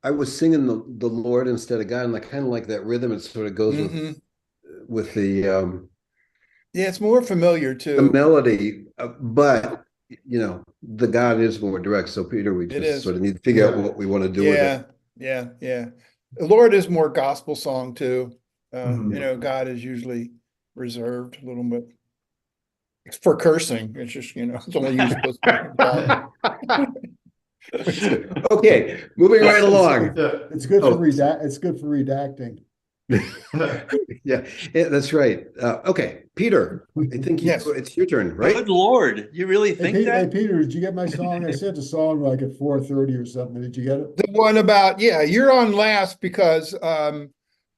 Speaker 3: I was singing the Lord instead of God, and I kind of like that rhythm. It sort of goes with the
Speaker 2: Yeah, it's more familiar too.
Speaker 3: melody, but you know, the God is more direct. So Peter, we
Speaker 2: It
Speaker 3: just
Speaker 2: is.
Speaker 3: sort of need to figure out
Speaker 5: Yeah.
Speaker 3: what we want to do with it.
Speaker 2: Yeah. The Lord is more gospel song too.
Speaker 5: Mhm.
Speaker 2: You know, God is usually reserved a little bit. It's for cursing. It's just, you know, it's only used supposed to
Speaker 3: Okay, moving right along.
Speaker 5: Yeah.
Speaker 4: It's good
Speaker 3: Oh.
Speaker 4: for it's good for redacting.
Speaker 3: Yeah, that's right. Okay, Peter, I think
Speaker 2: Yes.
Speaker 3: it's your turn, right?
Speaker 1: Good Lord, you really
Speaker 4: Hey,
Speaker 1: think
Speaker 4: Hey,
Speaker 1: that?
Speaker 4: Peter, did you get my song? I sent a song like at 4:30 or something. Did you get it?
Speaker 2: The one about, yeah, you're on last because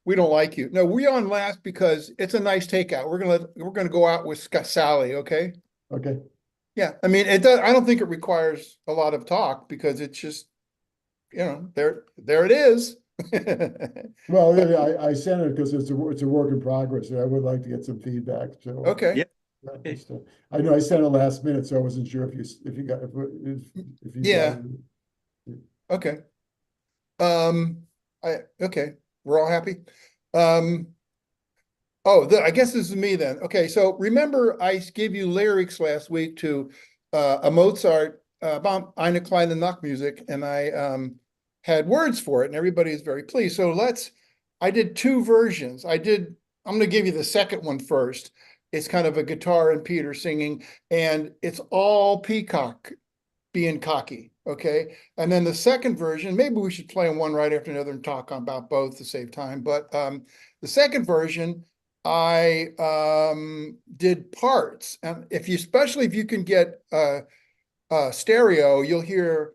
Speaker 2: we don't like you. No, we're on last because it's a nice takeout. We're gonna go out with Sally, okay?
Speaker 4: Okay.
Speaker 2: Yeah, I mean, it does, I don't think it requires a lot of talk because it's just, you know, there it is.
Speaker 4: Well, I sent it because it's a work in progress, and I would like to get some feedback. So
Speaker 2: Okay.
Speaker 1: Yeah.
Speaker 4: yeah, just, I know I sent it last minute, so I wasn't sure if you got if you
Speaker 2: Yeah.
Speaker 4: got it.
Speaker 2: Okay. Okay, we're all happy. I guess this is me then. Okay, so remember I gave you lyrics last week to a Mozart about Eine kleine Nachtmusik, and I had words for it, and everybody is very pleased. So I did two versions. I'm gonna give you the second one first. It's kind of a guitar and Peter singing, and it's all Peacock being cocky, okay? And then the second version, maybe we should play them one right after another and talk about both to save time. But the second version, I did parts. And especially if you can get stereo, you'll hear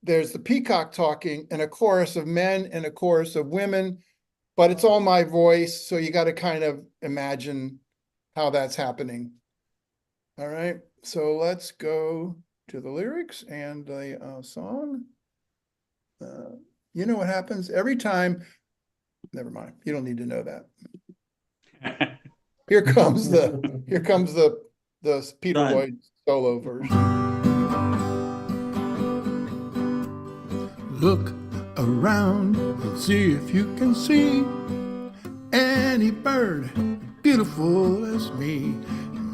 Speaker 2: there's the peacock talking and a chorus of men and a chorus of women, but it's all my voice. So you got to kind of imagine how that's happening. All right, so let's go to the lyrics and the song. You know what happens every time? Never mind. You don't need to know that. Here comes the Peter
Speaker 1: Done.
Speaker 2: Lloyd solo version.
Speaker 9: Look around and see if you can see any bird beautiful as me.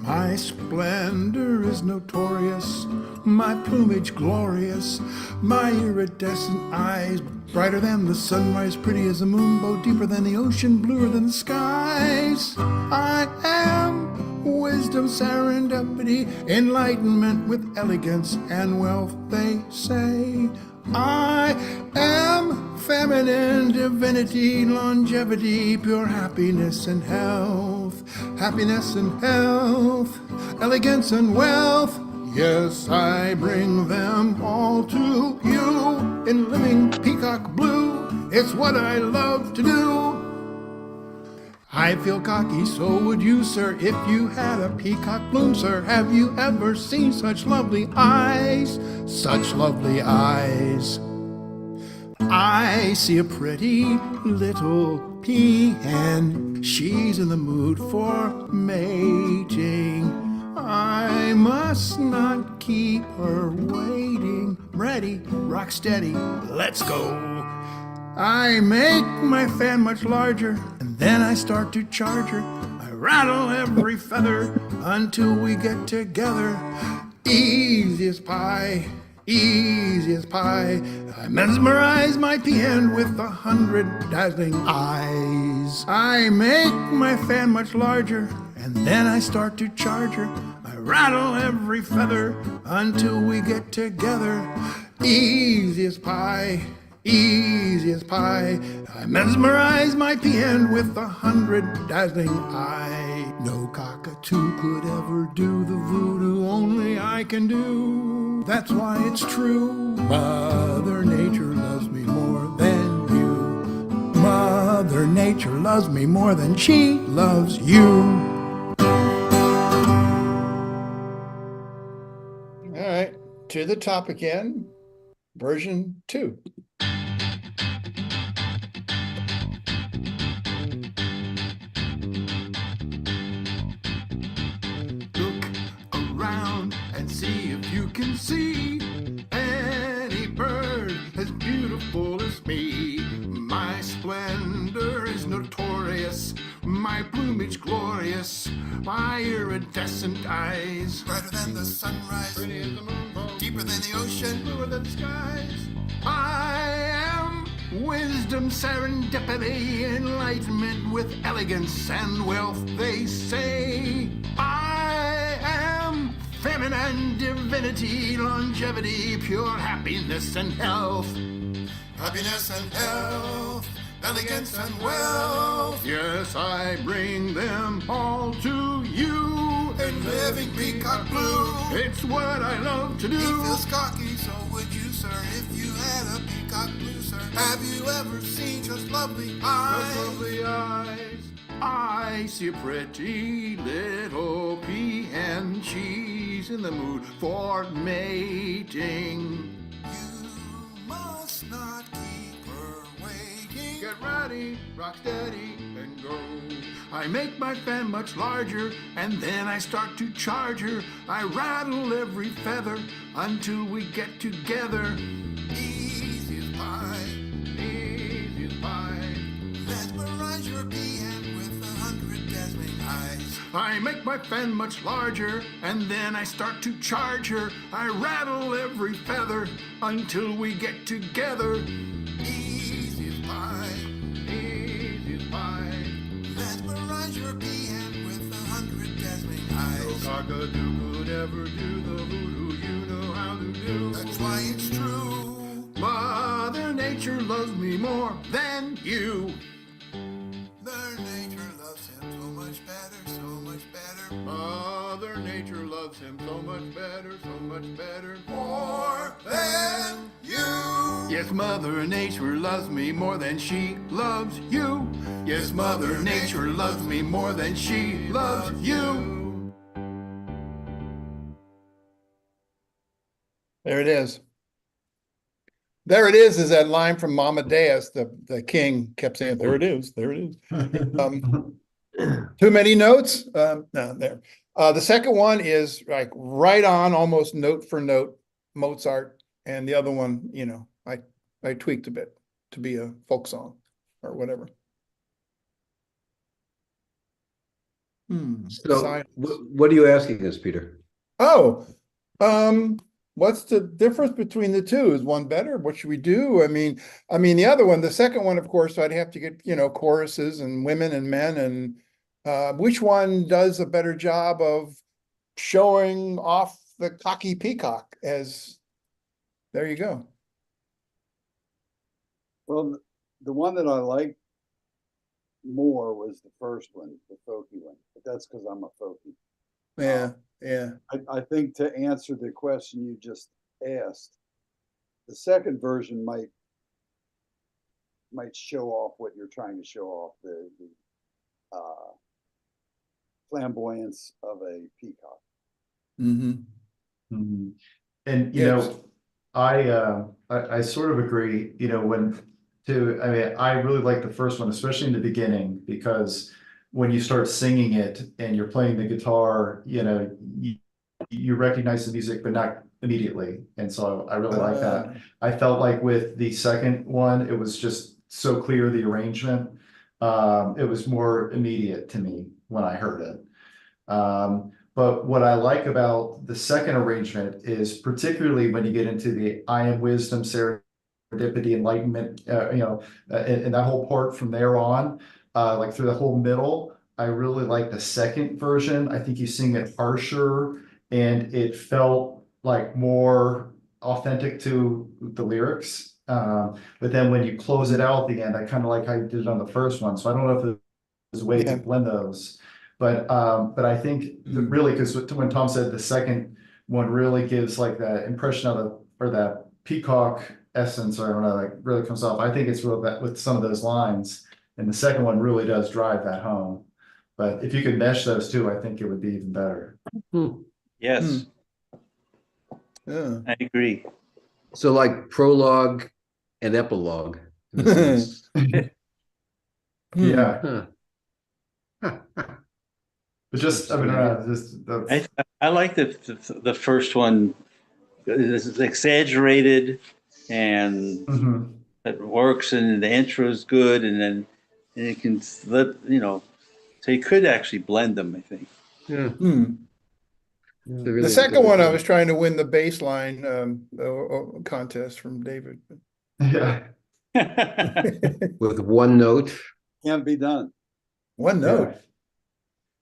Speaker 9: My splendor is notorious, my plumage glorious, my iridescent eyes brighter than the sunrise, pretty as a moonbow, deeper than the ocean, bluer than the skies. I am wisdom, serendipity, enlightenment with elegance and wealth, they say. I am feminine divinity, longevity, pure happiness and health. Happiness and health, elegance and wealth. Yes, I bring them all to you in living peacock blue. It's what I love to do. I feel cocky, so would you, sir, if you had a peacock bloom, sir. Have you ever seen such lovely eyes? Such lovely eyes. I see a pretty little peahen. She's in the mood for mating. I must not keep her waiting. Ready, rock steady, let's go. I make my fan much larger, and then I start to charge her. I rattle every feather until we get together. Easy as pie, easy as pie. I mesmerize my peahen with 100 dazzling eyes. I make my fan much larger, and then I start to charge her. I rattle every feather until we get together. Easy as pie, easy as pie. I mesmerize my peahen with 100 dazzling eyes. No cockatoo could ever do the voodoo only I can do. That's why it's true. Mother Nature loves me more than you. Mother Nature loves me more than she loves you. All right, to the top again, version 2. Look around and see if you can see any bird as beautiful as me. My splendor is notorious, my plumage glorious, my iridescent eyes brighter than the sunrise, pretty as the moonbow, deeper than the ocean, bluer than the skies. I am wisdom, serendipity, enlightenment with elegance and wealth, they say. I am feminine divinity, longevity, pure happiness and health. Happiness and health, elegance and wealth. Yes, I bring them all to you in living peacock blue. It's what I love to do. He feels cocky, so would you, sir, if you had a peacock blue, sir. Have you ever seen just lovely eyes? Just lovely eyes. I see a pretty little peahen. She's in the mood for mating. You must not keep her waiting. Get ready, rock steady, and go. I make my fan much larger, and then I start to charge her. I rattle every feather until we get together. Easy as pie, easy as pie. Mesmerize your peahen with 100 dazzling eyes. I make my fan much larger, and then I start to charge her. I rattle every feather until we get together. Easy as pie, easy as pie. Mesmerize your peahen with 100 dazzling eyes. No cockatoo could ever do the voodoo you know how to do. That's why it's true. Mother Nature loves me more than you. Mother Nature loves him so much better, so much better. Mother Nature loves him so much better, more than you. Yes, Mother Nature loves me more than she loves you. Yes, Mother Nature loves me more than she loves you. There it is. There it is that line from Amadeus, the king kept saying, there it is, there it is. Too many notes? No, there. The second one is like right on, almost note for note, Mozart. And the other one, you know, I tweaked a bit to be a folk song or whatever.
Speaker 3: So what are you asking us, Peter?
Speaker 9: Oh,
Speaker 2: What's the difference between the two? Is one better? What should we do? The other one, the second one, of course, I'd have to get, choruses and women and men, and which one does a better job of showing off the cocky peacock? There you go.
Speaker 8: Well, the one that I liked more was the first one, the folky one, but that's because I'm a folky.
Speaker 2: Yeah, yeah.
Speaker 8: I think to answer the question you just asked, the second version might show off what you're trying to show off, the flamboyance of a peacock.
Speaker 2: Mm-hmm.
Speaker 5: Mm-hmm. And
Speaker 2: Yes.
Speaker 5: I sort of agree, I really like the first one, especially in the beginning, because when you start singing it and you're playing the guitar, you recognize the music, but not immediately. And so I really like that. I felt like with the second one, it was just so clear, the arrangement. It was more immediate to me when I heard it. But what I like about the second arrangement is particularly when you get into the I am wisdom, serendipity, enlightenment, and that whole part from there on, like through the whole middle, I really like the second version. I think you sing it harsher and it felt like more authentic to the lyrics. But then when you close it out at the end, I kind of like how you did it on the first one. So I don't know if there's a way to blend those. But I think really, because when Tom said the second one really gives like that impression of that peacock essence, or I don't know, like really comes off. I think it's real that with some of those lines, and the second one really does drive that home. But if you could mesh those two, I think it would be even better.
Speaker 1: Yes,
Speaker 2: Yeah.
Speaker 1: I agree.
Speaker 3: So like prologue and epilogue. in a sense.
Speaker 5: Yeah.
Speaker 3: Huh.
Speaker 5: But just, I mean, just that's,
Speaker 1: I like the first one. It's exaggerated and
Speaker 5: Mhm.
Speaker 1: it works, and the intro is good, and then it can slip, so you could actually blend them, I think.
Speaker 3: Yeah.
Speaker 2: Hmm.
Speaker 3: They
Speaker 2: The
Speaker 3: really
Speaker 2: second one, I
Speaker 3: did.
Speaker 2: was trying to win the baseline contest from David.
Speaker 5: Yeah.
Speaker 3: With one note.
Speaker 8: Can't be done.
Speaker 2: One note.
Speaker 5: Yeah.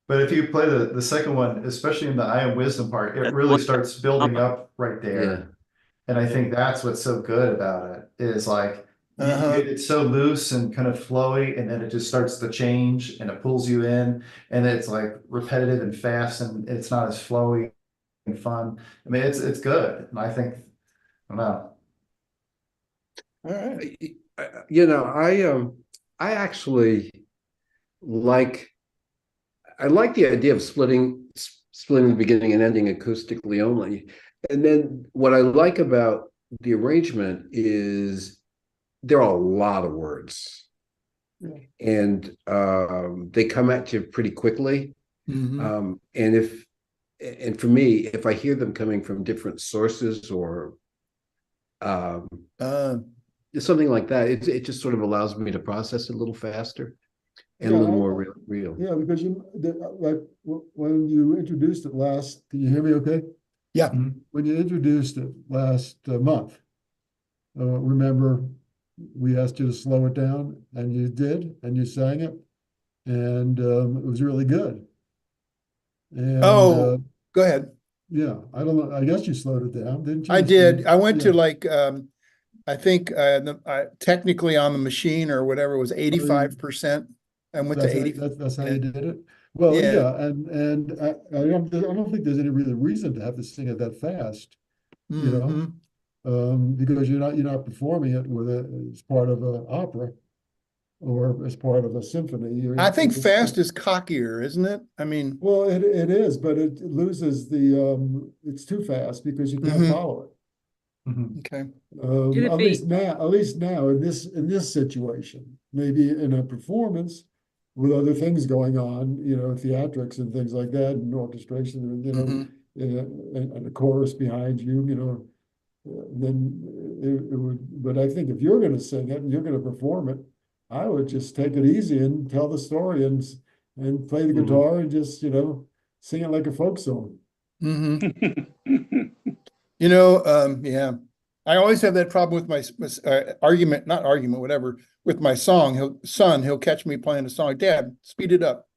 Speaker 5: But if you play the second one, especially in the I am wisdom part, it really starts building up right there.
Speaker 3: Yeah.
Speaker 5: And I think that's what's so good about it is like
Speaker 2: Uh-huh.
Speaker 5: it's so loose and kind of flowy, and then it just starts to change and it pulls you in, and it's like repetitive and fast, and it's not as flowy and fun. I mean, it's good, and I think I don't know.
Speaker 2: All right.
Speaker 3: I actually I like the idea of splitting the beginning and ending acoustically only. And then what I like about the arrangement is there are a lot of words. And they come at you pretty quickly.
Speaker 2: Mhm.
Speaker 3: And for me, if I hear them coming from different sources or something like that, it just sort of allows me to process it a little faster and a little more real.
Speaker 4: Yeah, because when you introduced it last, can you hear me okay?
Speaker 2: Yeah.
Speaker 4: When you introduced it last month, remember we asked you to slow it down, and you did, and you sang it, and it was really good. And
Speaker 2: go ahead.
Speaker 4: yeah, I don't know. I guess you slowed it down, didn't you?
Speaker 2: I did. I went to
Speaker 4: Yeah.
Speaker 2: like I think technically on the machine or whatever was 85%. I went to 80.
Speaker 4: That's how you did it. Well,
Speaker 2: Yeah.
Speaker 4: and I don't think there's any real reason to have to sing it that fast, you know, because you're not performing it as part of an opera or as part of a symphony.
Speaker 2: I think fast is cockier, isn't it? I mean,
Speaker 4: well, it is, but it loses it's too fast because you can't follow it.
Speaker 2: Okay.
Speaker 4: At least now in this situation, maybe in a performance with other things going on, theatrics and things like that, and orchestration, and a chorus behind you, then it would. But I think if you're going to sing it and you're going to perform it, I would just take it easy and tell the story and play the guitar and just sing it like a folk song.
Speaker 2: Yeah, I always have that problem with my not argument, whatever, with my son. He'll catch me playing a song. Dad, speed it up.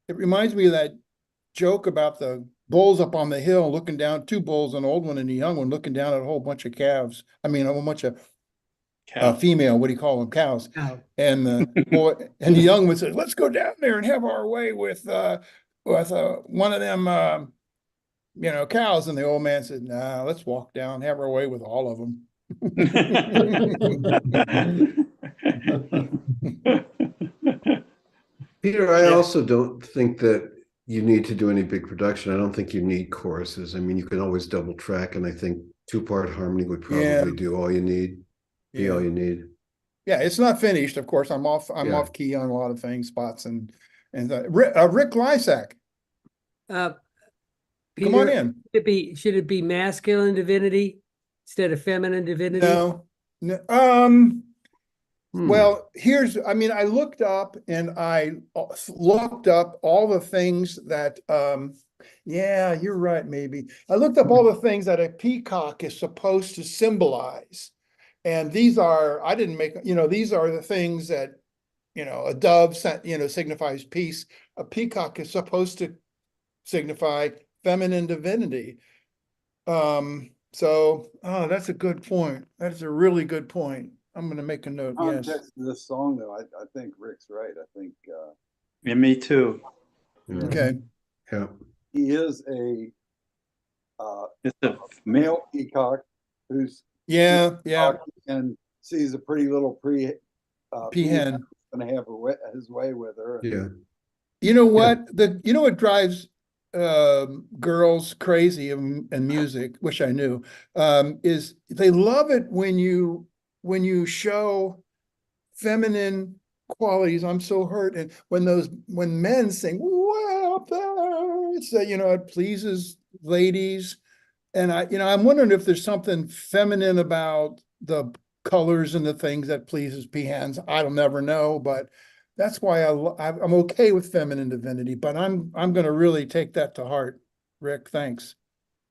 Speaker 2: It reminds me of that joke about the bulls up on the hill looking down, two bulls, an old one and a young one, looking down at a whole bunch of calves. I mean, a whole bunch of female, what do you call them? Cows.
Speaker 7: Cow.
Speaker 2: And the boy and the young one says, let's go down there and have our way with one of them cows. And the old man said, nah, let's walk down, have our way with all of them.
Speaker 3: Peter, I also don't think that you need to do any big production. I don't think you need choruses. I mean, you can always double track, and I think 2-part harmony would probably do all you need. Be all you need.
Speaker 2: Yeah, it's not finished. Of course, I'm off key on a lot of things, spots, and Rick Lisak.
Speaker 7: Peter,
Speaker 2: Come on in.
Speaker 7: Should it be masculine divinity instead of feminine divinity?
Speaker 2: No. Well, I looked up all the things that, yeah, you're right, maybe. I looked up all the things that a peacock is supposed to symbolize. And these are, these are the things that, a dove, signifies peace. A peacock is supposed to signify feminine divinity. That's a good point. That's a really good point. I'm going to make a note. Yes.
Speaker 8: Context of this song, though, I think Rick's right. I think.
Speaker 1: Yeah, me too.
Speaker 2: Okay.
Speaker 3: Yeah.
Speaker 8: He is a
Speaker 1: It's a
Speaker 8: male peacock who's and sees a pretty little
Speaker 2: peahen
Speaker 8: going to have his way with her.
Speaker 3: Yeah.
Speaker 2: You know what? What drives girls crazy in music, which I knew, is they love it when you show feminine qualities. I'm so hurt. And when men sing, way up there, it's it pleases ladies. And I'm wondering if there's something feminine about the colors and the things that pleases peahens. I'll never know, but that's why I'm okay with feminine divinity, but I'm going to really take that to heart. Rick, thanks.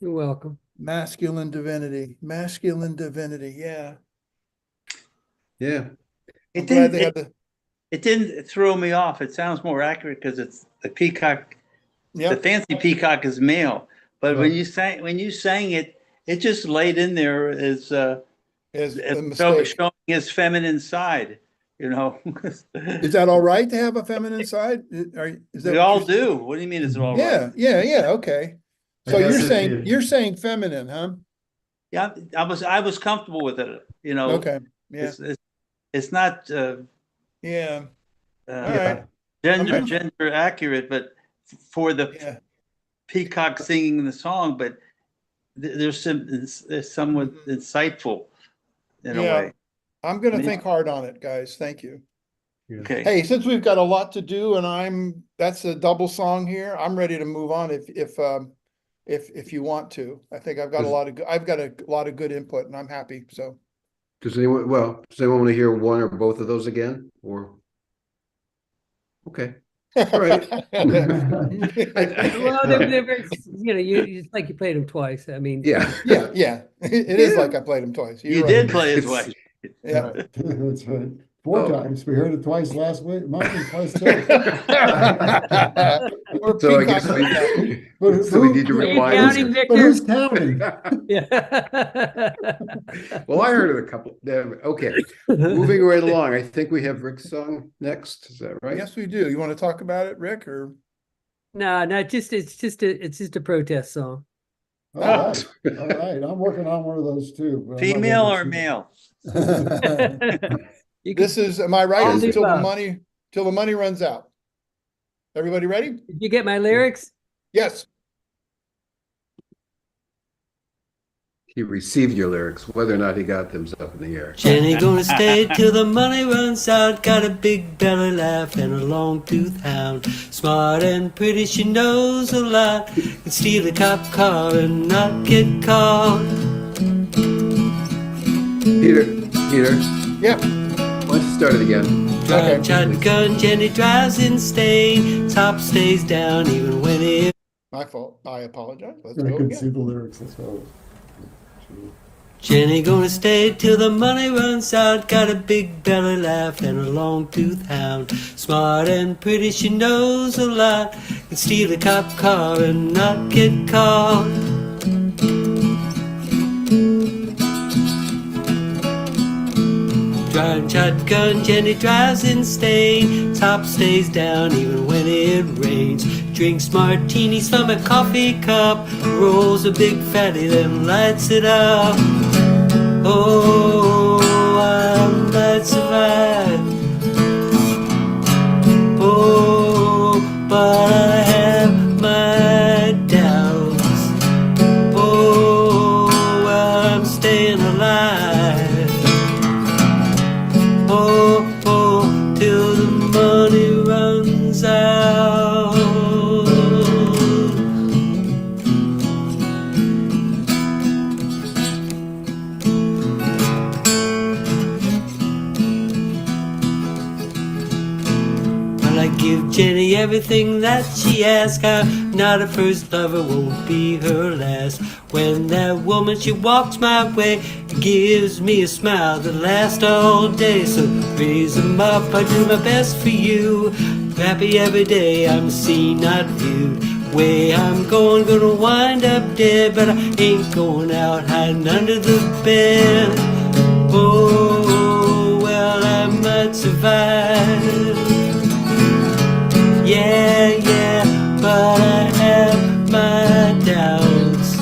Speaker 7: You're welcome.
Speaker 2: Masculine divinity. Yeah.
Speaker 3: Yeah.
Speaker 1: It didn't throw me off. It sounds more accurate because it's the peacock.
Speaker 2: Yep.
Speaker 1: The fancy peacock is male, but when you sang it, it just laid in there as showing his feminine side.
Speaker 2: Is that all right to have a feminine side?
Speaker 1: We all do. What do you mean? It's all right?
Speaker 2: Yeah. Okay. So you're saying feminine, huh?
Speaker 1: Yeah, I was comfortable with it.
Speaker 2: Okay. Yeah.
Speaker 1: It's not.
Speaker 2: Yeah. All right.
Speaker 1: Gender accurate, but for the peacock singing the song, but there's somewhat insightful in a way.
Speaker 2: I'm going to think hard on it, guys. Thank you.
Speaker 1: Okay.
Speaker 2: Hey, since we've got a lot to do and that's a double song here, I'm ready to move on if you want to. I think I've got a lot of good input and I'm happy. So
Speaker 3: Does anyone want to hear one or both of those again? Or okay. All right.
Speaker 7: Well, it's like you played them twice. I mean,
Speaker 2: yeah. It is like I played them twice.
Speaker 1: You did play it twice.
Speaker 2: Yeah,
Speaker 4: that's right. 4 times. We heard it twice last week. Mine twice too.
Speaker 3: So I guess we need to rewind.
Speaker 4: But who's counting?
Speaker 7: Yeah.
Speaker 3: Well, I heard it a couple. Okay, moving right along. I think we have Rick's song next. Is that right?
Speaker 2: Yes, we do. You want to talk about it, Rick, or?
Speaker 7: No, it's just a protest song.
Speaker 4: All right. I'm working on one of those too.
Speaker 1: Female or male?
Speaker 2: This is, am I right? Until the money runs out. Everybody ready?
Speaker 7: Did you get my lyrics?
Speaker 2: Yes.
Speaker 3: He received your lyrics, whether or not he got them up in the air.
Speaker 10: Jenny gonna stay till the money runs out. Got a big belly laugh and a long tooth hound. Smart and pretty, she knows a lot. Can steal a cop car and not get caught.
Speaker 3: Peter.
Speaker 2: Yeah.
Speaker 3: Why don't you start it again?
Speaker 10: Drive shotgun, Jenny drives insane. Top stays down even when it.
Speaker 2: My fault. I apologize. Let's
Speaker 4: I
Speaker 2: go
Speaker 4: couldn't see
Speaker 2: again.
Speaker 4: the lyrics as well.
Speaker 10: Jenny gonna stay till the money runs out. Got a big belly laugh and a long tooth hound. Smart and pretty, she knows a lot. Can steal a cop car and not get caught. Driving shotgun, Jenny drives insane. Top stays down even when it rains. Drinks martinis from a coffee cup. Rolls a big fatty, then lights it up. Oh, I might survive. Oh, but I have my doubts. Oh, well, I'm staying alive. Oh, oh, till the money runs out. Well, I give Jenny everything that she asks. I'm not a first lover, won't be her last. When that woman, she walks my way, gives me a smile that lasts all day. So raise them up, I do my best for you. Happy every day, I'm seen, not viewed. Way I'm going, gonna wind up dead, but I ain't going out hiding under the bed. Oh, well, I might survive. Yeah, yeah, but I have my doubts.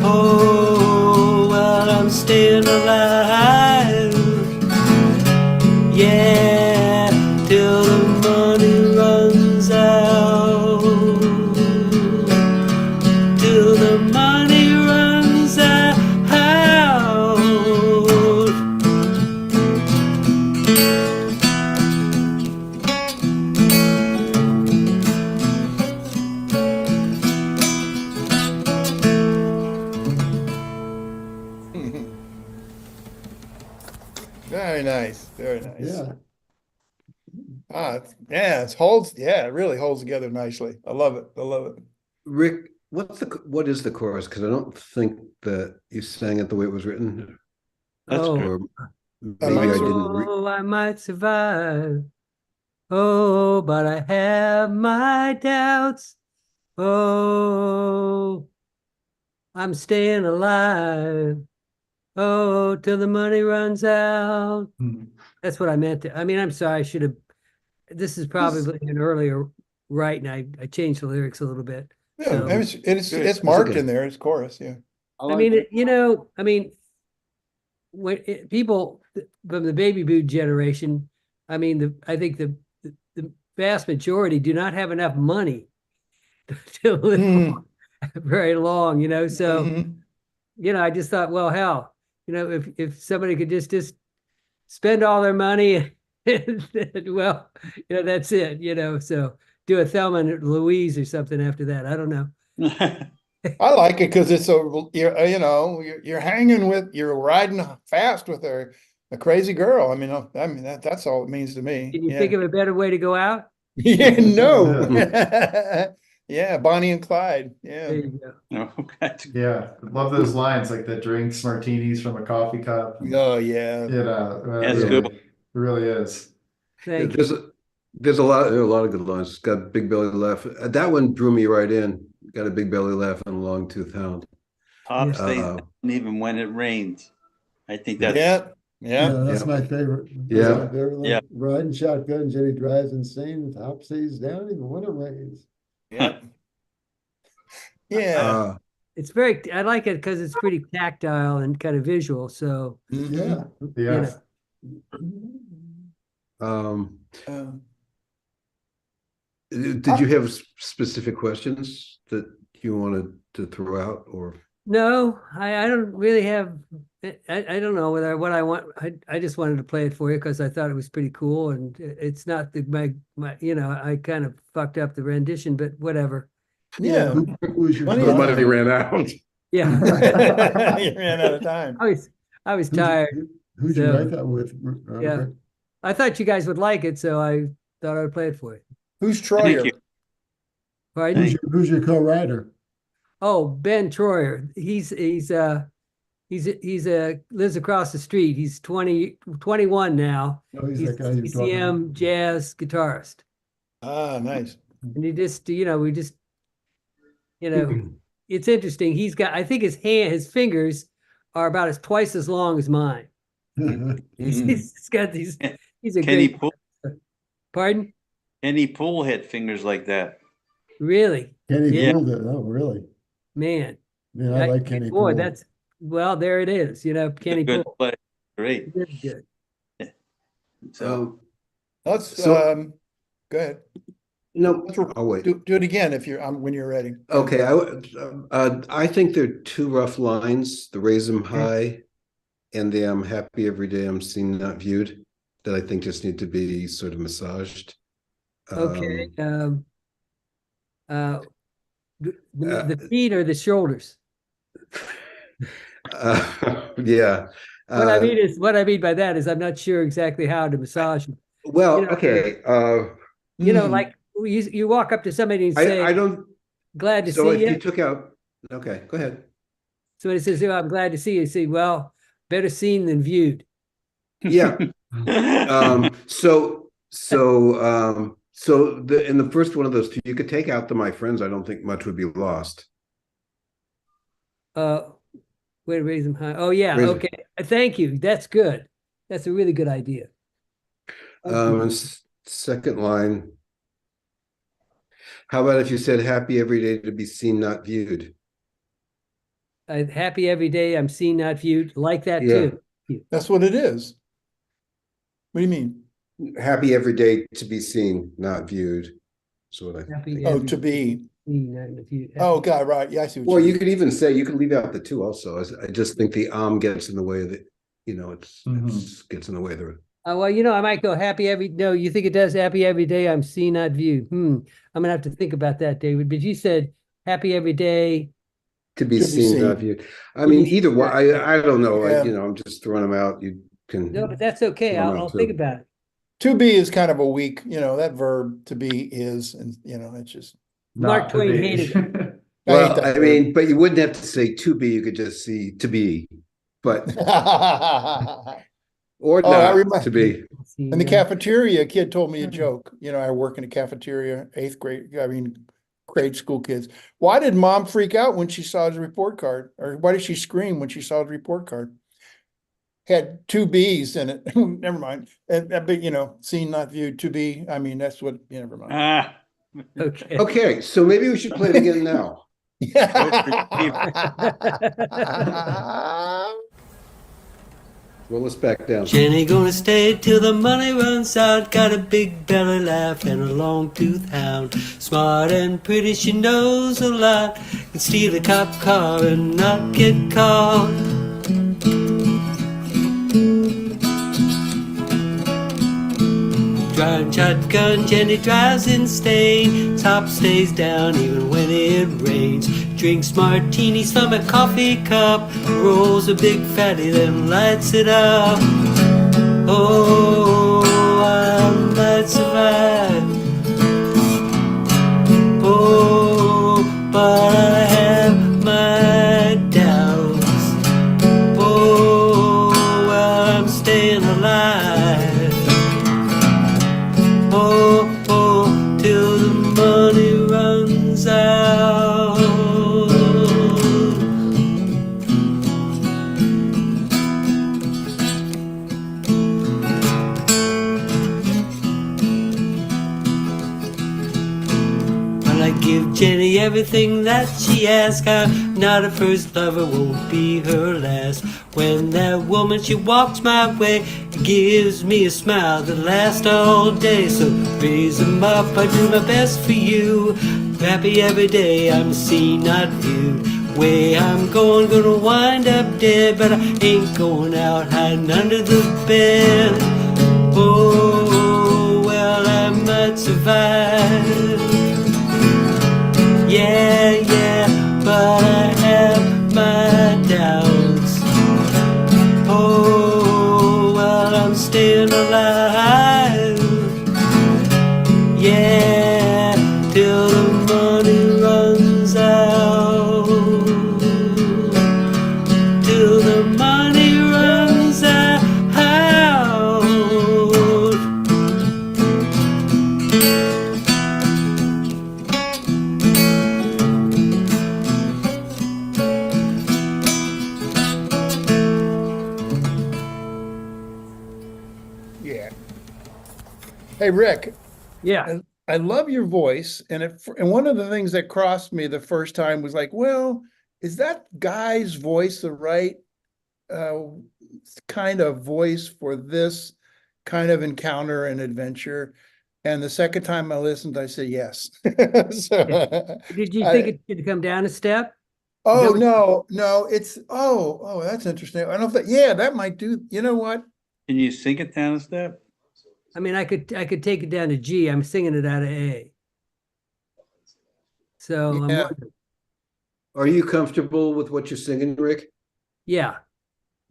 Speaker 10: Oh, well, I'm staying alive. Yeah, till the money runs out. Till the money runs out.
Speaker 2: Very nice, very nice.
Speaker 4: Yeah.
Speaker 2: Yeah, it holds, yeah, it really holds together nicely. I love it. I love it.
Speaker 3: Rick, what is the chorus? Because I don't think that you sang it the way it was written.
Speaker 1: That's
Speaker 7: Oh.
Speaker 1: good.
Speaker 3: Or maybe I didn't.
Speaker 7: Oh, I might survive. Oh, but I have my doubts. Oh, I'm staying alive. Oh, till the money runs out. That's what I meant to. I mean, I'm sorry. I should have. This is probably an earlier right, and I changed the lyrics a little bit.
Speaker 2: Yeah,
Speaker 7: So-
Speaker 2: it's marked
Speaker 3: okay.
Speaker 2: in there, it's chorus, yeah.
Speaker 7: I mean, I mean, when people from the baby boom generation, I mean, I think the vast majority do not have enough money to live very long, so,
Speaker 2: Mhm.
Speaker 7: I just thought, well, hell, if somebody could just spend all their money and well, that's it, so do a Thelma and Louise or something after that. I don't know.
Speaker 2: I like it because it's you're hanging with, you're riding fast with a crazy girl. I mean, that's all it means to me.
Speaker 7: Can you
Speaker 2: Yeah.
Speaker 7: think of a better way to go out?
Speaker 2: Yeah, no. Yeah, Bonnie and Clyde. Yeah.
Speaker 7: There you go.
Speaker 1: No, okay.
Speaker 5: Yeah, love those lines like the drinks martinis from a coffee cup.
Speaker 2: Oh, yeah.
Speaker 1: That's
Speaker 5: really,
Speaker 1: good.
Speaker 5: it really is.
Speaker 7: Thank you.
Speaker 3: There's a lot of good lines. It's got big belly laugh. That one drew me right in. Got a big belly laugh and a long tooth hound.
Speaker 1: Top stays
Speaker 3: Uh,
Speaker 1: down even when it rains. I think that's
Speaker 2: Yeah,
Speaker 4: Yeah,
Speaker 2: yeah.
Speaker 4: that's
Speaker 3: Yeah.
Speaker 4: my favorite.
Speaker 3: Yeah.
Speaker 4: That's my favorite line.
Speaker 1: Yeah.
Speaker 4: Riding shotgun, Jenny drives insane, the top stays down even when it rains.
Speaker 2: Yeah. Yeah.
Speaker 3: Uh,
Speaker 7: It's very, I like it because it's pretty tactile and kind of visual. So,
Speaker 4: Yeah.
Speaker 5: Yeah.
Speaker 3: um,
Speaker 2: Um,
Speaker 3: did you have specific questions that you wanted to throw out, or?
Speaker 7: no, I don't really have, I don't know what I want. I just wanted to play it for you because I thought it was pretty cool. And it's not my, I kind of fucked up the rendition, but whatever.
Speaker 2: Yeah.
Speaker 4: Who was your
Speaker 2: Money-
Speaker 3: The
Speaker 4: top-
Speaker 3: money ran out.
Speaker 7: Yeah.
Speaker 2: You ran out of time.
Speaker 7: I was
Speaker 4: who'd you-
Speaker 7: tired.
Speaker 4: Who'd you
Speaker 7: So,
Speaker 4: write that with?
Speaker 7: yeah.
Speaker 4: Rick?
Speaker 7: I thought you guys would like it, so I thought I would play it for you.
Speaker 2: Who's
Speaker 1: Thank
Speaker 2: Troyer?
Speaker 1: you.
Speaker 7: Pardon?
Speaker 4: Who's your co-writer?
Speaker 7: Oh, Ben Troyer. He's lives across the street. He's 21 now.
Speaker 4: Oh, he's
Speaker 7: He's
Speaker 4: that guy you're talking about.
Speaker 7: CCM jazz guitarist.
Speaker 2: Ah, nice.
Speaker 7: And we just, it's interesting. He's got, I think his fingers are about twice as long as mine. He's got these, he's a
Speaker 1: Kenny
Speaker 7: great,
Speaker 1: Poole,
Speaker 7: pardon?
Speaker 1: Kenny Poole had fingers like that.
Speaker 7: Really?
Speaker 4: Kenny
Speaker 7: Yeah.
Speaker 4: Poole did. Oh, really?
Speaker 7: Man.
Speaker 4: Yeah, I like Kenny Poole.
Speaker 7: Boy, well, there it is. Kenny
Speaker 1: Good
Speaker 7: Poole.
Speaker 1: play. Great.
Speaker 7: Good.
Speaker 1: So
Speaker 2: Let's,
Speaker 3: So-
Speaker 2: go ahead.
Speaker 3: No, I'll wait.
Speaker 2: Do it again if you're, when you're ready.
Speaker 3: Okay, I think there are two rough lines: the raise 'em high, and the I'm happy every day I'm seen not viewed. That I think just need to be sort of massaged.
Speaker 7: Okay. The feet or the shoulders?
Speaker 3: Yeah.
Speaker 7: What I mean by that is I'm not sure exactly how to massage them.
Speaker 3: Well,
Speaker 7: you know,
Speaker 3: okay.
Speaker 7: Like you walk up to somebody and say,
Speaker 3: I don't.
Speaker 7: glad to
Speaker 3: So
Speaker 7: see
Speaker 3: if
Speaker 7: you.
Speaker 3: you took out, okay, go ahead.
Speaker 7: Somebody says, oh, I'm glad to see you. You say, well, better seen than viewed.
Speaker 3: Yeah. So in the first one of those two, you could take out my friends. I don't think much would be lost.
Speaker 7: Way to raise them high. Oh yeah,
Speaker 3: Raise 'em.
Speaker 7: okay. Thank you. That's good. That's a really good idea.
Speaker 3: And second line. How about if you said happy every day to be seen, not viewed?
Speaker 7: Happy every day. I'm seen, not viewed. Like that
Speaker 3: Yeah.
Speaker 7: too.
Speaker 2: That's what it is. What do you mean?
Speaker 3: Happy every day to be seen, not viewed. So what I
Speaker 7: Happy
Speaker 3: think.
Speaker 2: Oh,
Speaker 7: every
Speaker 2: to be.
Speaker 7: seen, not viewed.
Speaker 2: Oh, God, right. Yeah, I see what
Speaker 3: Well,
Speaker 2: you
Speaker 3: you
Speaker 2: mean.
Speaker 3: could even say, you could leave out the two also. I just think the gets in the way that, it gets in the way of the.
Speaker 7: Well, I might go happy no, you think it does happy every day. I'm seen, not viewed. I'm gonna have to think about that, David. But you said happy every day.
Speaker 3: To be
Speaker 2: To be
Speaker 3: seen,
Speaker 2: seen.
Speaker 3: not viewed. I mean, either way, I don't know.
Speaker 2: Yeah.
Speaker 3: I'm just throwing them out. You can.
Speaker 7: No, but that's okay.
Speaker 3: throw 'em
Speaker 7: I'll
Speaker 3: out
Speaker 7: think
Speaker 3: too.
Speaker 7: about it.
Speaker 2: To be is kind of a weak, that verb to be is, and it's just.
Speaker 7: Mark
Speaker 5: Not
Speaker 7: Twain
Speaker 5: to be.
Speaker 7: hated it.
Speaker 3: Well,
Speaker 2: that
Speaker 3: I
Speaker 2: verb.
Speaker 3: mean, but you wouldn't have to say to be. You could just see to be, but or
Speaker 2: Oh, I
Speaker 3: not
Speaker 2: remember-
Speaker 3: to be.
Speaker 7: Seen,
Speaker 2: In the
Speaker 7: not-
Speaker 2: cafeteria, a kid told me a joke. I work in a cafeteria, grade school kids. Why did mom freak out when she saw his report card? Or why did she scream when she saw his report card? Had two B's in it. Never mind. And but seen, not viewed, to be. I mean, that's what, never mind.
Speaker 7: Okay.
Speaker 3: Okay, so maybe we should play it again now. Roll us back down.
Speaker 10: Jenny gonna stay till the money runs out. Got a big belly laugh and a long tooth hound. Smart and pretty, she knows a lot. Can steal a cop car and not get caught. Driving shotgun, Jenny drives in stain. Top stays down even when it rains. Drinks martinis from a coffee cup. Rolls a big fatty, then lights it up. Oh, I might survive. Oh, but I have my doubts. Oh, well, I'm staying alive. Oh, till the money runs out. Well, I give Jenny everything that she asks. I'm not her first lover, won't be her last. When that woman, she walks my way, gives me a smile that lasts all day. So raise them up, I do my best for you. Happy every day, I'm seen, not viewed. Way I'm going, gonna wind up dead, but I ain't going out hiding under the bed. Oh, well, I might survive. Yeah, but I have my doubts. Oh, well, I'm staying alive. Yeah, till the money runs out. Till the
Speaker 2: Hey, Rick,
Speaker 7: Yeah.
Speaker 2: I love your voice, and one of the things that crossed me the first time was like, well, is that guy's voice the right uh, kind of voice for this kind of encounter and adventure? And the second time I listened, I said yes. So,
Speaker 7: Did you think it could come down a step?
Speaker 2: oh
Speaker 7: what-
Speaker 2: no, that's interesting. I don't think, yeah, that might do. You know what?
Speaker 1: Can you sing it down a step?
Speaker 7: I mean, I could take it down to G. I'm singing it out of A. So I'm
Speaker 2: Yeah.
Speaker 7: wondering,
Speaker 3: Are you comfortable with what you're singing, Rick?
Speaker 7: yeah.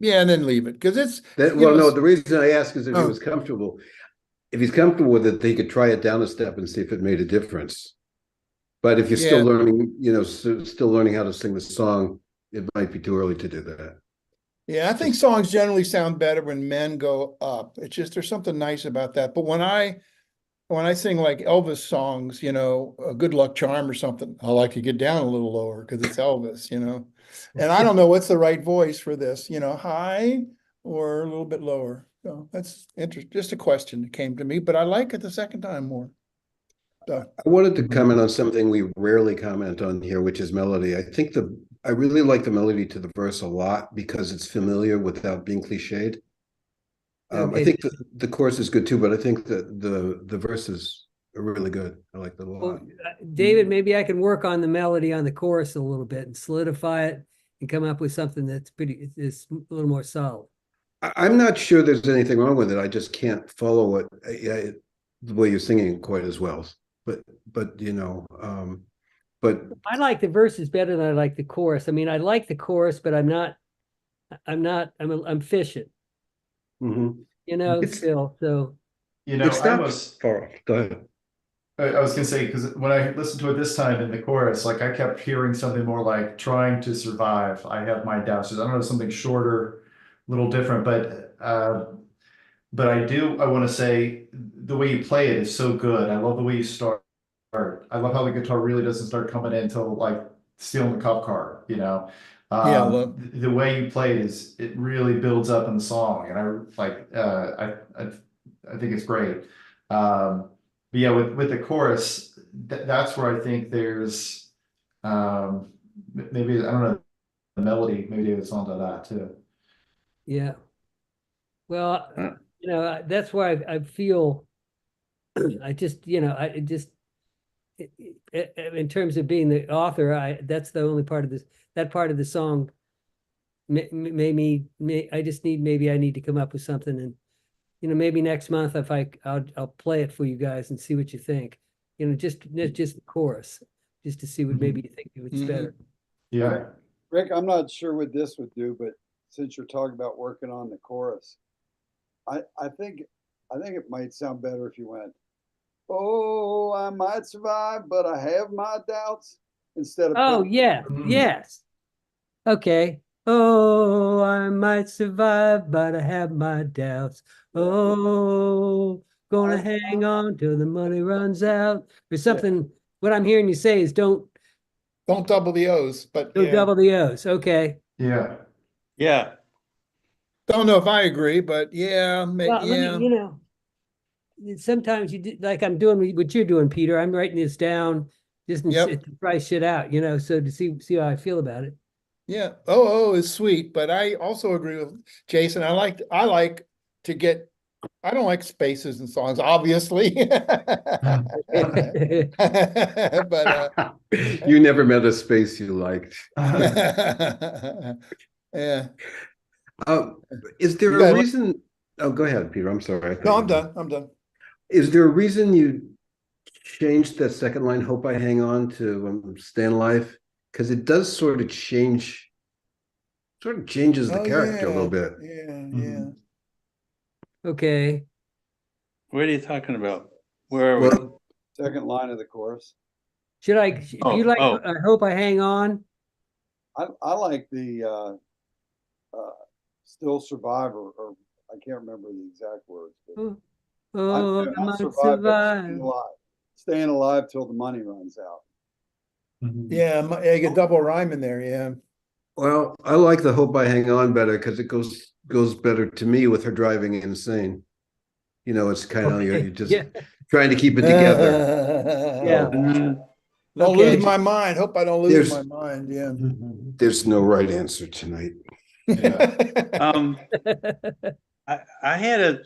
Speaker 2: Yeah, and then leave it because it's
Speaker 3: That,
Speaker 2: you
Speaker 3: well,
Speaker 2: know,
Speaker 3: no, the reason I ask is if he
Speaker 2: Oh.
Speaker 3: was comfortable. If he's comfortable with it, he could try it down a step and see if it made a difference. But if you're still
Speaker 2: Yeah.
Speaker 3: learning, still learning how to sing the song, it might be too early to do that.
Speaker 2: Yeah, I think songs generally sound better when men go up. It's just there's something nice about that. But when I sing like Elvis songs, a Good Luck Charm or something, I like to get down a little lower because it's Elvis, And I don't know what's the right voice for this, high or a little bit lower. So that's interesting. Just a question that came to me, but I like it the second time more. So,
Speaker 3: I wanted to comment on something we rarely comment on here, which is melody. I really like the melody to the verse a lot because it's familiar without being cliched. I
Speaker 7: Okay.
Speaker 3: think the chorus is good too, but I think that the verses are really good. I like that a
Speaker 7: Well,
Speaker 3: lot.
Speaker 7: David, maybe I can work on the melody on the chorus a little bit and solidify it and come up with something that's is a little more solid.
Speaker 3: I'm not sure there's anything wrong with it. I just can't follow it the way you're singing it quite as well. But
Speaker 7: I like the verses better than I like the chorus. I mean, I like the chorus, but I'm fishing,
Speaker 3: mhm.
Speaker 7: still. So
Speaker 3: It's not far. Go ahead.
Speaker 5: I was gonna say, because when I listened to it this time in the chorus, like I kept hearing something more like trying to survive. I have my doubts. I don't know, something shorter, a little different, but I want to say the way you play it is so good. I love the way you start. I love how the guitar really doesn't start coming in until like stealing the cop car,
Speaker 2: Yeah, I love-
Speaker 5: the way you play it really builds up in the song, and I think it's great. But yeah, with the chorus, that's where I think there's maybe, I don't know, the melody, maybe it's onto that too.
Speaker 7: yeah. Well, that's why I feel I just, in terms of being the author, that's the only part of that part of the song I need to come up with something, and maybe next month I'll play it for you guys and see what you think. Just the chorus, just to see what maybe you think it's better.
Speaker 5: Yeah.
Speaker 8: Rick, I'm not sure what this would do, but since you're talking about working on the chorus, I think it might sound better if you went, "Oh, I might survive, but I have my doubts," instead of
Speaker 7: Oh,
Speaker 8: putting-
Speaker 7: yeah, yes. Okay. Oh, I might survive, but I have my doubts. Oh, gonna hang on till the money runs out. There's something, what I'm hearing you say is don't
Speaker 2: double the O's, but yeah.
Speaker 7: double the O's. Okay.
Speaker 5: Yeah.
Speaker 1: Yeah.
Speaker 2: Don't know if I agree, but yeah,
Speaker 7: Well,
Speaker 2: yeah.
Speaker 7: let me, sometimes you do, like I'm doing what you're doing, Peter. I'm writing this down just
Speaker 2: Yep.
Speaker 7: to try shit out, so to see how I feel about it.
Speaker 2: Yeah. Oh is sweet, but I also agree with Jason. I like to get, I don't like spaces in songs, obviously. But
Speaker 3: You never met a space you liked.
Speaker 2: yeah.
Speaker 3: Is there
Speaker 2: You
Speaker 3: a
Speaker 2: gotta-
Speaker 3: reason? Oh, go ahead, Peter. I'm sorry.
Speaker 2: No, I'm done. I'm done.
Speaker 3: Is there a reason you changed that second line, "Hope I hang on" to "Stay alive"? Because it does sort of changes the
Speaker 2: Oh,
Speaker 3: character a
Speaker 2: yeah.
Speaker 3: little bit.
Speaker 2: Yeah.
Speaker 7: Okay.
Speaker 1: What are you talking about? Where are we?
Speaker 3: Well,
Speaker 8: second line of the chorus.
Speaker 7: Do you like, I hope I hang on?
Speaker 8: I like the still survive, or I can't remember the exact words. But
Speaker 7: Oh, I
Speaker 8: not
Speaker 7: might
Speaker 8: survive, but
Speaker 7: survive.
Speaker 8: staying alive till the money runs out.
Speaker 2: Yeah, you get double rhyme in there, yeah.
Speaker 3: well, I like the "Hope I hang on" better because it goes better to me with her driving insane. You know, it's kind of,
Speaker 7: Okay,
Speaker 3: you're just
Speaker 7: yeah.
Speaker 3: trying to keep it together.
Speaker 7: Yeah.
Speaker 1: Mhm.
Speaker 2: Don't
Speaker 7: Okay.
Speaker 2: lose my mind. Hope I don't lose
Speaker 3: There's-
Speaker 2: my mind. Yeah.
Speaker 3: There's no right answer tonight.
Speaker 1: I had a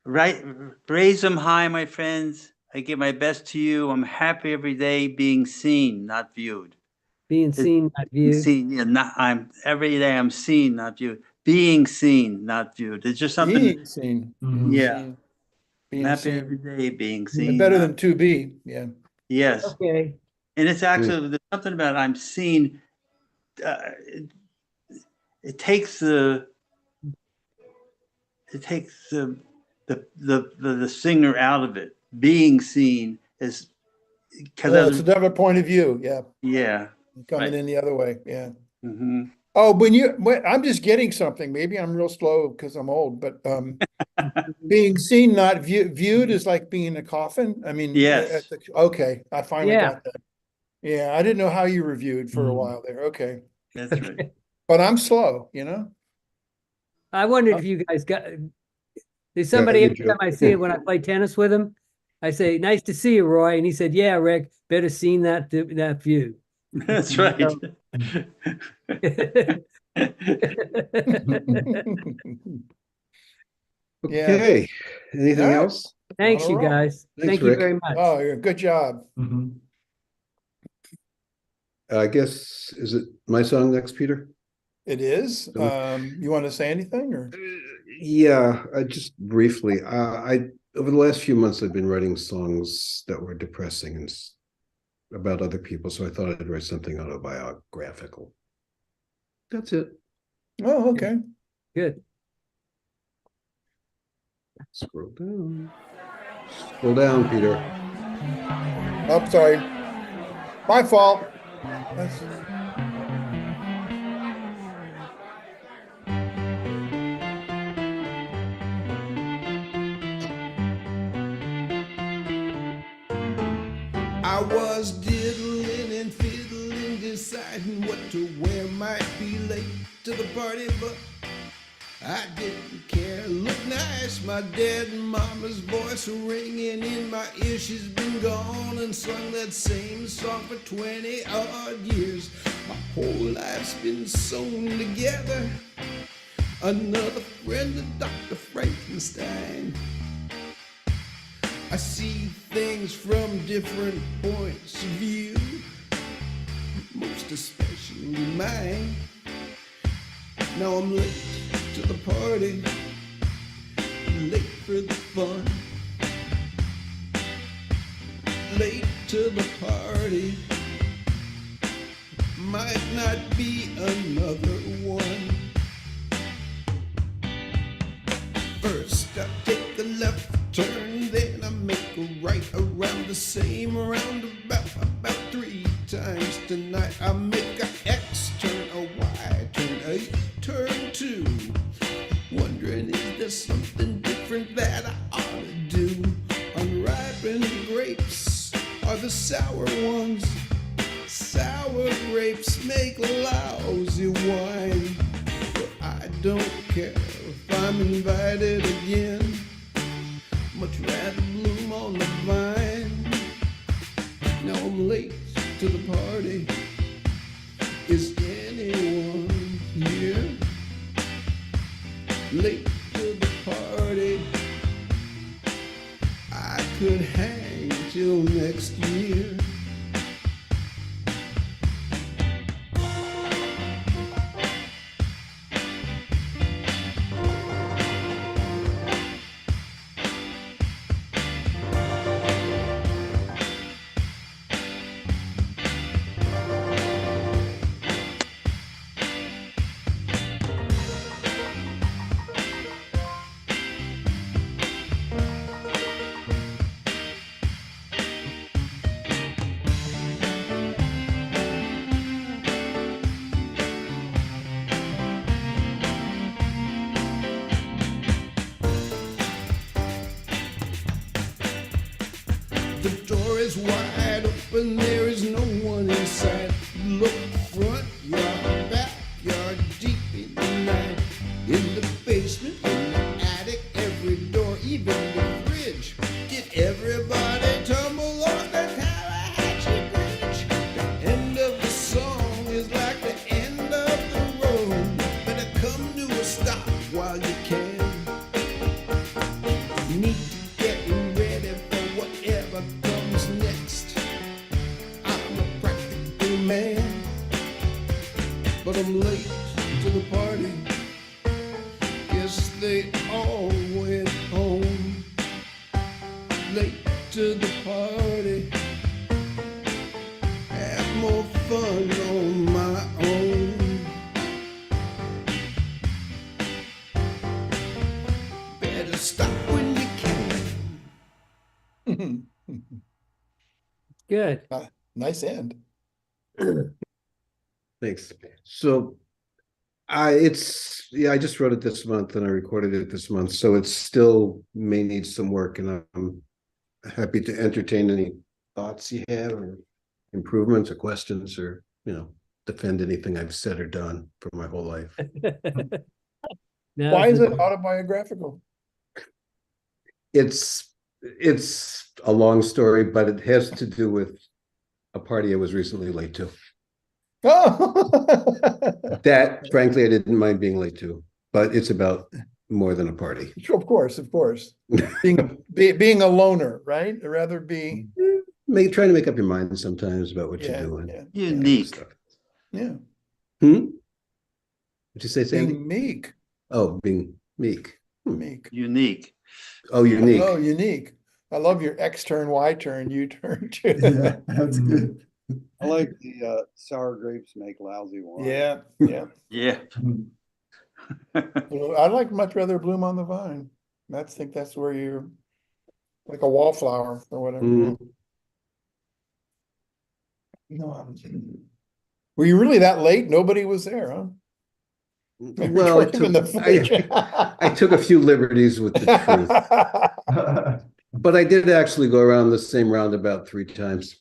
Speaker 1: right, raise them high, my friends. I give my best to you. I'm happy every day being seen, not viewed.
Speaker 7: Being seen, not viewed.
Speaker 1: Seen, yeah, not I'm every day I'm seen, not viewed. Being seen, not viewed. It's just something.
Speaker 2: Being seen.
Speaker 1: Yeah.
Speaker 2: Seen.
Speaker 1: I'm
Speaker 2: Being
Speaker 1: happy every
Speaker 2: seen.
Speaker 1: day being
Speaker 2: Yeah,
Speaker 1: seen.
Speaker 2: better
Speaker 1: not-
Speaker 2: than to be. Yeah.
Speaker 1: Yes,
Speaker 7: Okay.
Speaker 1: and it's actually there's something about I'm seen. It takes the singer out of it. Being seen is because
Speaker 2: It's a different point of view. Yeah.
Speaker 1: yeah.
Speaker 2: Coming
Speaker 1: Right.
Speaker 2: in the other way. Yeah.
Speaker 1: Hmm.
Speaker 2: Oh, I'm just getting something. Maybe I'm real slow because I'm old, but being seen, not viewed is like being in a coffin. I mean,
Speaker 1: Yes.
Speaker 2: okay. I finally
Speaker 7: Yeah.
Speaker 2: got that. Yeah. I didn't know how you reviewed for a while there. Okay.
Speaker 1: That's right.
Speaker 2: But I'm slow, you know?
Speaker 7: I wondered if you guys got, there's somebody
Speaker 3: you,
Speaker 7: every
Speaker 3: Joe.
Speaker 7: time I see it when I play tennis with him, I say, nice to see you, Roy. And he said, yeah, Rick, better seen that view.
Speaker 1: That's right.
Speaker 2: Yeah.
Speaker 3: Okay, anything
Speaker 2: All right.
Speaker 3: else?
Speaker 7: Thanks, you
Speaker 2: On a roll.
Speaker 7: guys.
Speaker 3: Thanks,
Speaker 7: Thank you
Speaker 3: Rick.
Speaker 7: very much.
Speaker 2: Oh, yeah, good job.
Speaker 3: I guess, is it my song next, Peter?
Speaker 2: It is.
Speaker 3: So-
Speaker 2: You want to say anything or?
Speaker 3: Yeah, I just briefly, over the last few months, I've been writing songs that were depressing and about other people, so I thought I'd write something autobiographical. That's it.
Speaker 2: Oh, okay.
Speaker 7: Good.
Speaker 3: Scroll down. Scroll down, Peter.
Speaker 2: I'm sorry. My fault. That's-
Speaker 9: I was diddling and fiddling, deciding what to wear. Might be late to the party, but I didn't care. Looked nice, my dead mama's voice ringing in my ear. She's been gone and sung that same song for 20 odd years. My whole life's been sewn together. Another friend of Dr. Frankenstein. I see things from different points of view, most especially mine. Now I'm late to the party, late for the fun. Late to the party, might not be another one. First I take the left turn, then I make a right around the same roundabout about 3 times tonight. I make a X turn, a Y turn, a turn 2. Wondering is there something different that I ought to do? Unripened grapes are the sour ones. Sour grapes make lousy wine. But I don't care if I'm invited again. Much rather bloom on the vine. Now I'm late to the party. Is anyone here? Late to the party. I could hang till next year. The door is wide open, there is no one inside. Look front yard, backyard, deep in the night. In the basement, in the attic, what's next. I'm a practical man, but I'm late to the party. Guess they all went home. Late to the party. Have more fun on my own. Better stop when you can.
Speaker 7: Good.
Speaker 2: Nice end.
Speaker 3: Thanks. So I just wrote it this month and I recorded it this month, so it still may need some work, and I'm happy to entertain any thoughts you have or improvements or questions, or defend anything I've said or done for my whole life.
Speaker 7: Now,
Speaker 2: Why is it autobiographical?
Speaker 3: It's a long story, but it has to do with a party I was recently late to.
Speaker 2: Oh.
Speaker 3: That, frankly, I didn't mind being late to, but it's about more than a party.
Speaker 2: Of course. Being a loner, right? I'd rather be
Speaker 3: Trying to make up your mind sometimes about what you're doing.
Speaker 1: Unique.
Speaker 2: Yeah.
Speaker 3: What'd you say, Sandy?
Speaker 2: Being meek.
Speaker 3: Oh, being meek.
Speaker 2: Meek.
Speaker 1: Unique.
Speaker 3: Oh, unique.
Speaker 2: Oh, unique. I love your X turn, Y turn, U turn too.
Speaker 4: Yeah, that's good.
Speaker 8: I like the sour grapes make lousy wine.
Speaker 2: Yeah.
Speaker 1: Yeah.
Speaker 2: Well, I'd like much rather bloom on the vine. I think that's where you're like a wallflower or whatever.
Speaker 3: Mm.
Speaker 2: No, were you really that late? Nobody was there, huh? Maybe
Speaker 3: Well,
Speaker 2: we're in the fridge.
Speaker 3: I took a few liberties with the truth, but I did actually go around the same roundabout 3 times.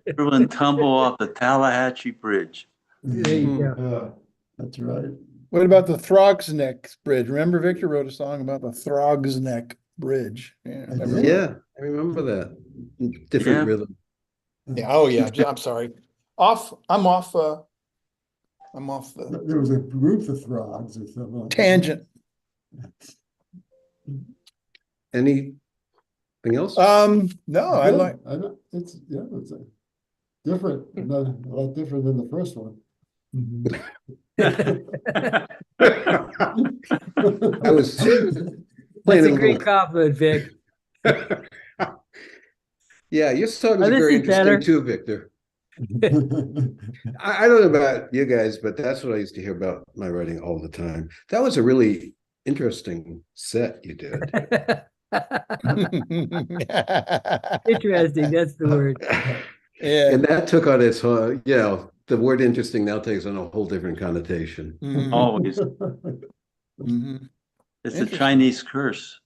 Speaker 1: Everyone tumble off the Tallahatchie Bridge.
Speaker 7: There you go.
Speaker 4: That's right.
Speaker 2: What about the Throgs Neck Bridge? Remember Victor wrote a song about the Throgs Neck Bridge. Yeah,
Speaker 4: I did.
Speaker 3: Yeah, I remember that. Different
Speaker 1: Yeah.
Speaker 3: rhythm.
Speaker 2: Yeah, oh yeah, I'm sorry. I'm off the
Speaker 4: There was a group of frogs or something.
Speaker 2: tangent.
Speaker 3: Anything else?
Speaker 2: No, I
Speaker 4: Yeah,
Speaker 2: like,
Speaker 4: I know, it's a different, a lot different than the first one.
Speaker 3: I was
Speaker 7: That's
Speaker 3: playing
Speaker 7: a
Speaker 3: a
Speaker 7: great
Speaker 3: little.
Speaker 7: compliment, Vic.
Speaker 3: Yeah, your songs
Speaker 7: Oh,
Speaker 3: are
Speaker 7: this
Speaker 3: very
Speaker 7: is better.
Speaker 3: interesting too, Victor. I don't know about you guys, but that's what I used to hear about my writing all the time. That was a really interesting set you did.
Speaker 7: Interesting, that's the word.
Speaker 2: yeah.
Speaker 3: And that took on its whole, the word interesting now takes on a whole different connotation.
Speaker 1: Always.
Speaker 2: Mhm.
Speaker 1: It's a
Speaker 2: Interesting.
Speaker 1: Chinese curse.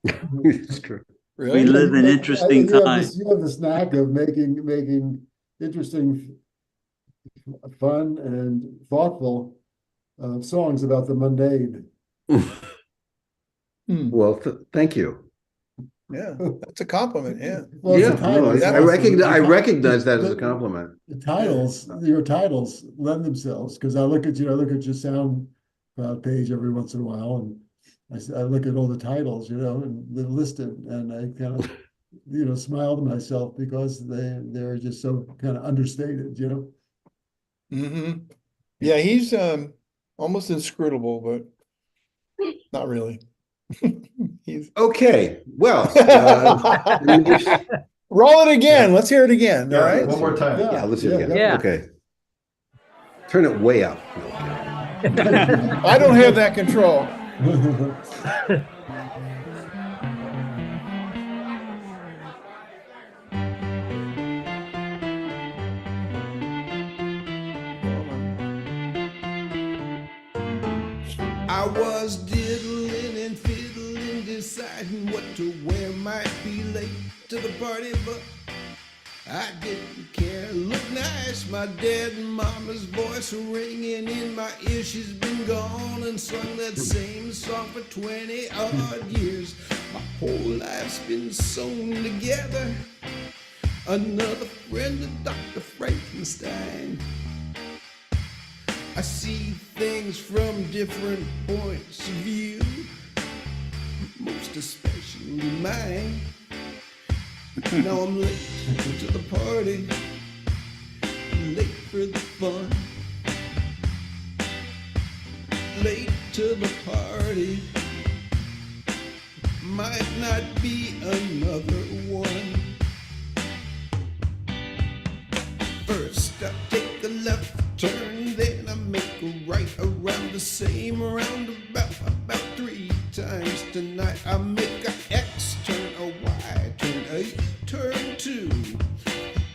Speaker 3: It's true.
Speaker 1: We
Speaker 2: Really?
Speaker 1: live in interesting times.
Speaker 4: You have this knack of making interesting, fun and thoughtful songs about the mundane.
Speaker 3: Well, thank you.
Speaker 2: Yeah, that's a compliment, yeah.
Speaker 4: Well,
Speaker 3: Yeah,
Speaker 4: the titles
Speaker 3: I
Speaker 4: also-
Speaker 3: recognize that as a compliment.
Speaker 4: The titles, your titles lend themselves, because I look at your SoundCloud page every once in a while, and I look at all the titles, and they're listed, and I kind of, smile to myself because they're just so kind of understated,
Speaker 2: Mm-hmm. Yeah, he's almost inscrutable, but not really. He's
Speaker 3: Okay, well,
Speaker 2: roll it again. Let's hear it again. All right.
Speaker 5: One more time.
Speaker 3: yeah, let's do it again.
Speaker 7: Yeah.
Speaker 3: Okay. Turn it way up. Okay.
Speaker 2: I don't have that control.
Speaker 9: I was diddling and fiddling, deciding what to wear. Might be late to the party, but I didn't care. Looked nice, my dad and mama's voice ringing in my ear. She's been gone and sung that same song for 20 odd years. My whole life's been sewn together. Another friend of Dr. Frankenstein. I see things from different points of view, most especially mine.
Speaker 3: Now I'm late to the party, late for the fun, late to the party, might not be another one. First I take a left turn, then I make a right around the same roundabout about 3 times tonight. I make a X turn, a Y turn, a turn 2.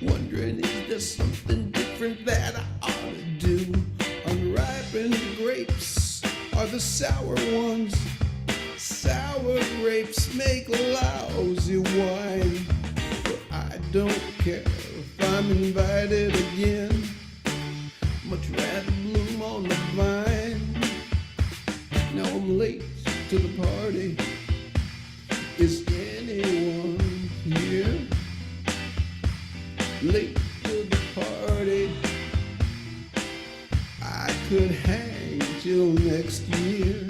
Speaker 3: Wondering, is there something different that I ought to do? Unripened grapes are the sour ones. Sour grapes make lousy wine. But I don't care if I'm invited again. Much rather bloom on the vine. Now I'm late to the party. Is anyone here? Late to the party. I could hang till next year.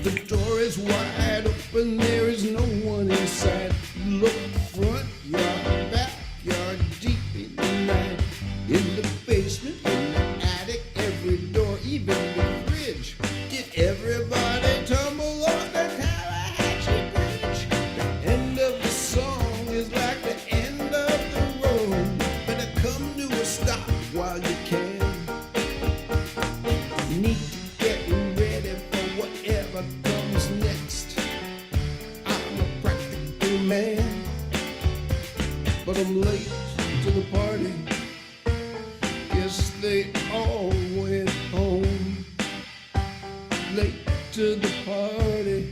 Speaker 3: The door is wide open, there is no one inside. Look, front yard, backyard, deep in the night. In the basement, in the attic, every door, even the fridge. Did everybody tumble on the Tallahatchie Bridge? The end of the song is like the end of the road. Better come to a stop while you can. Need to get ready for whatever comes next. I'm a practical man, but I'm late to the party. Guess they all went home. Late to the party.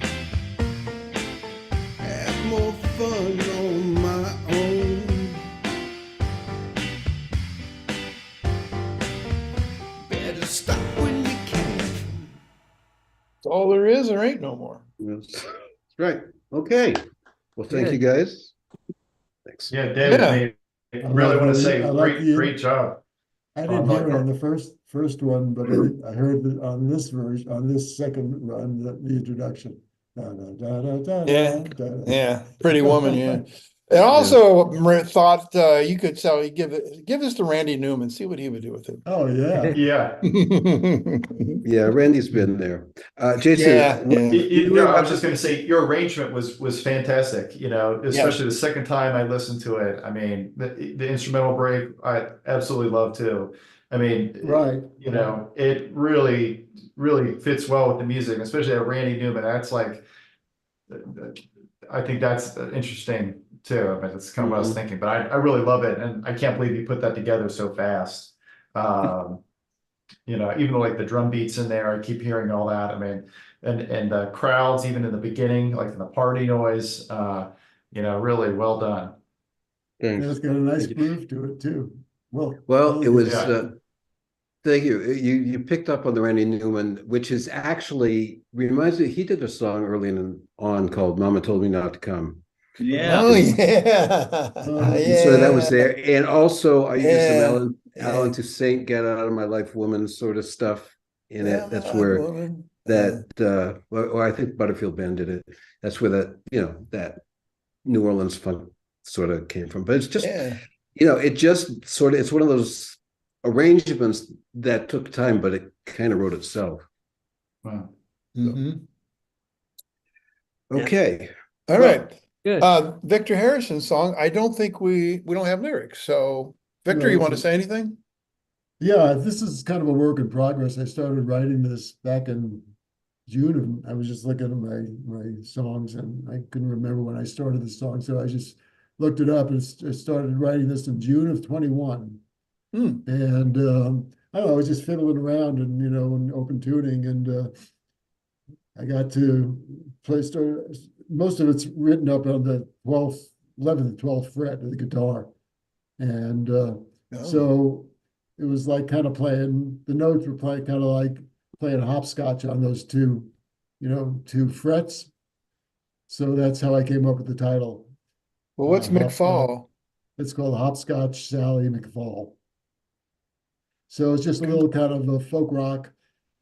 Speaker 3: Have more fun on my own. Better stop when you can.
Speaker 2: That's all there is, there ain't no more.
Speaker 3: That's right. Okay. Well, thank you guys. Thanks.
Speaker 5: Yeah, David,
Speaker 2: Yeah.
Speaker 5: I really want to say
Speaker 4: I like
Speaker 5: great job.
Speaker 4: I didn't hear it on the first one, but I heard it on this version, on this second run, the introduction. Da, da, da, da, da,
Speaker 2: Yeah.
Speaker 4: da, da.
Speaker 2: Yeah, Pretty Woman, yeah. And also thought you could tell you give this to Randy Newman, see what he would do with it.
Speaker 4: Oh, yeah.
Speaker 5: Yeah.
Speaker 3: Yeah, Randy's been there. Jason,
Speaker 5: I was just going to say your arrangement was fantastic. You know, especially the second time I listened to it. I mean, the instrumental break I absolutely love too. I mean,
Speaker 4: Right.
Speaker 5: You know, it really fits well with the music, especially at Randy Newman. That's like, I think that's interesting too. I mean, that's kind of what I was thinking, but I really love it, and I can't believe you put that together so fast. You know, even like the drum beats in there, I keep hearing all that. I mean, and the crowds, even in the beginning, like in the party noise, you know, really well done.
Speaker 3: thanks.
Speaker 4: It's got a nice groove to it too.
Speaker 3: Well, it was,
Speaker 5: Yeah.
Speaker 3: thank you. You picked up on the Randy Newman, which is actually reminds me, he did a song early on called Mama Told Me Not to Come.
Speaker 1: Yeah.
Speaker 2: Oh, yeah.
Speaker 3: So that was there. And also I used
Speaker 2: Yeah.
Speaker 3: some Alan Toussaint, Get Out of My Life Woman sort of stuff in it. That's where or I think Butterfield Band did it. That's where that, you know, that New Orleans funk sort of came from. But it's just, you know, it just sort of, it's one of those arrangements that took time, but it kind of wrote itself.
Speaker 5: Wow.
Speaker 3: Okay.
Speaker 2: All right.
Speaker 7: Good.
Speaker 2: Victor Harrison's song, I don't think we don't have lyrics. So Victor,
Speaker 4: No,
Speaker 2: you want to say anything?
Speaker 4: Yeah, this is kind of a work in progress. I started writing this back in June. I was just looking at my songs and I couldn't remember when I started the song. So I just looked it up and started writing this in June of 21.
Speaker 2: Hmm.
Speaker 4: And I don't know, I was just fiddling around and, and open tuning, and I got to most of it's written up on the 12th, 11th, 12th fret of the guitar. And so it was like kind of playing, the notes were playing kind of like playing hopscotch on those two frets. So that's how I came up with the title.
Speaker 2: Well, what's McFall?
Speaker 4: It's called Hopscotch Sally McFall. So it's just a little kind of a folk rock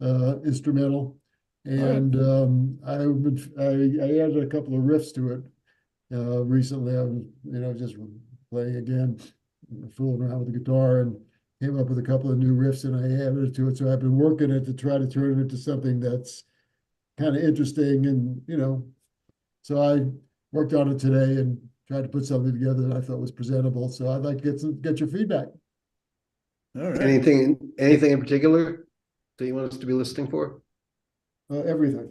Speaker 4: instrumental. And I added a couple of riffs to it recently. I was, just playing again, fooling around with the guitar, and came up with a couple of new riffs, and I added it to it. So I've been working it to try to turn it into something that's kind of interesting, and so I worked on it today and tried to put something together that I thought was presentable. So I'd like to get your feedback.
Speaker 2: All right.
Speaker 3: Anything in particular that you want us to be listening for?
Speaker 4: Everything.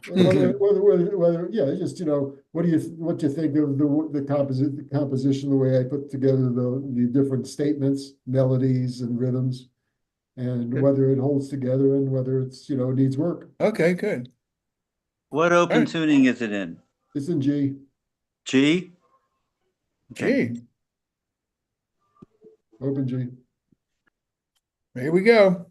Speaker 4: Whether just what do you think of the composition, the way I put together the different statements, melodies, and rhythms, and whether it holds together and whether it's needs work.
Speaker 2: Okay, good.
Speaker 1: What open tuning is it in?
Speaker 4: It's in G.
Speaker 1: G?
Speaker 2: G.
Speaker 4: Open G.
Speaker 2: Here we go.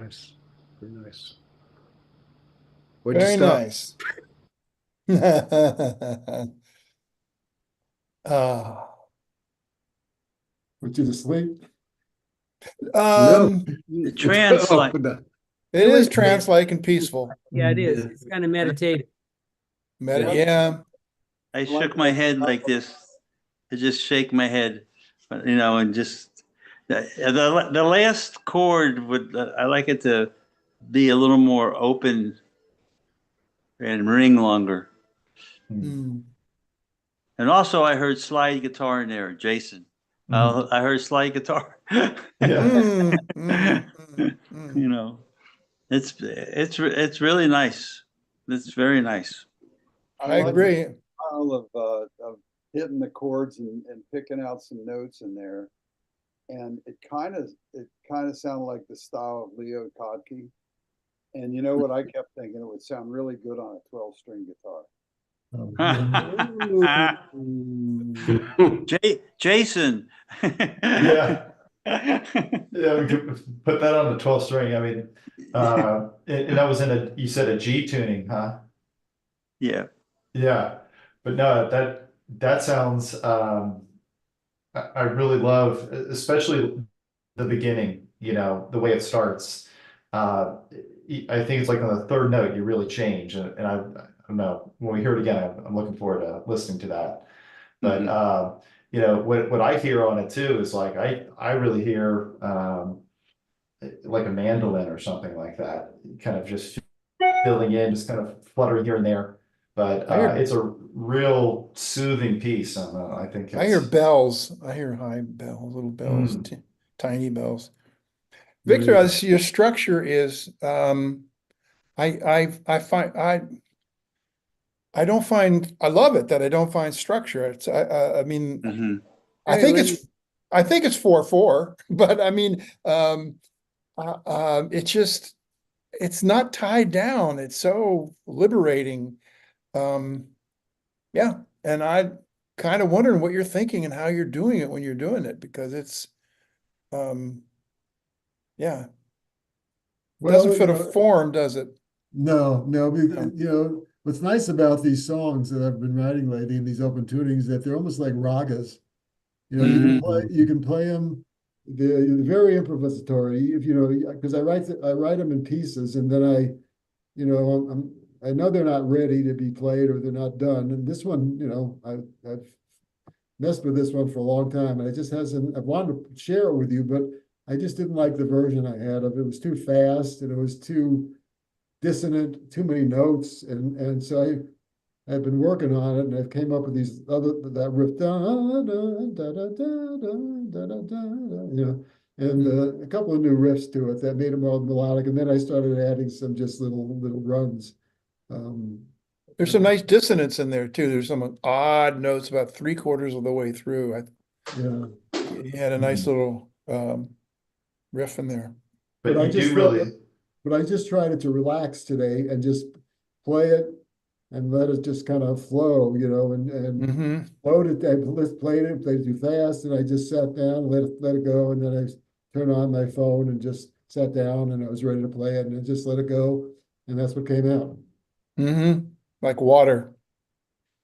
Speaker 3: Nice. Very nice. Where'd you
Speaker 2: Very
Speaker 3: stop?
Speaker 2: nice. Uh,
Speaker 4: Put you to sleep.
Speaker 2: um,
Speaker 1: The trance,
Speaker 3: Oh,
Speaker 1: like,
Speaker 3: no.
Speaker 2: it is trance-like and peaceful.
Speaker 7: Yeah, it is. It's kind of meditative.
Speaker 2: Yeah.
Speaker 1: I shook my head like this. I just shake my head, and just the last chord would I like it to be a little more open and ring longer.
Speaker 2: Mm.
Speaker 1: And also, I heard slide guitar in there, Jason. I heard slide guitar.
Speaker 5: Yeah.
Speaker 2: Mm, mm, mm, mm.
Speaker 1: You know, it's really nice. It's very nice.
Speaker 2: I agree.
Speaker 8: Style of hitting the chords and picking out some notes in there, and it kind of sounded like the style of Leo Kottke. And you know what I kept thinking? It would sound really good on a 12-string guitar.
Speaker 1: Jason.
Speaker 5: Yeah. Yeah, we could put that on the 12 string. I mean, and that was you said a G tuning, huh?
Speaker 1: Yeah.
Speaker 5: Yeah. But no, that sounds, I really love, especially the beginning, the way it starts. I think it's like on the third note, you really change. And I don't know, when we hear it again, I'm looking forward to listening to that. But, what I hear on it too is like, I really hear, like a mandolin or something like that, kind of just filling in, just kind of fluttering here and there. But it's a real soothing piece. And I think
Speaker 2: I hear bells. I hear high bells, little bells, tiny bells. Victor, as your structure is, I don't find, I love it that I don't find structure. It's, I mean,
Speaker 1: Mhm.
Speaker 2: I think it's 4/4, but I mean, it's just, it's not tied down. It's so liberating. Yeah. And I kind of wondering what you're thinking and how you're doing it when you're doing it, because it's, yeah.
Speaker 4: Well,
Speaker 2: Doesn't fit a form, does it?
Speaker 4: no,
Speaker 2: No.
Speaker 4: What's nice about these songs that I've been writing lately and these open tunings, that they're almost like ragas. You can play them. They're very improvisatory. Because I write them in pieces, and then I know they're not ready to be played or they're not done. And this one, I've messed with this one for a long time, and I wanted to share it with you, but I just didn't like the version I had of it. It was too fast and it was too dissonant, too many notes, and so I've been working on it, and I've came up with that riff, and a couple of new riffs to it that made it more melodic, and then I started adding some just little runs.
Speaker 2: There's some nice dissonance in there too. There's some odd notes about 3/4 of the way through.
Speaker 4: Yeah.
Speaker 2: You had a nice little riff in there.
Speaker 5: But
Speaker 4: I
Speaker 5: you
Speaker 4: just
Speaker 5: do really,
Speaker 4: But I just tried to relax today and just play it and let it just kind of flow, and load it. I just played it, played too fast, and I just sat down, let it go, and then I turned on my phone and just sat down, and I was ready to play it, and I just let it go, and that's what came out.
Speaker 2: Like water.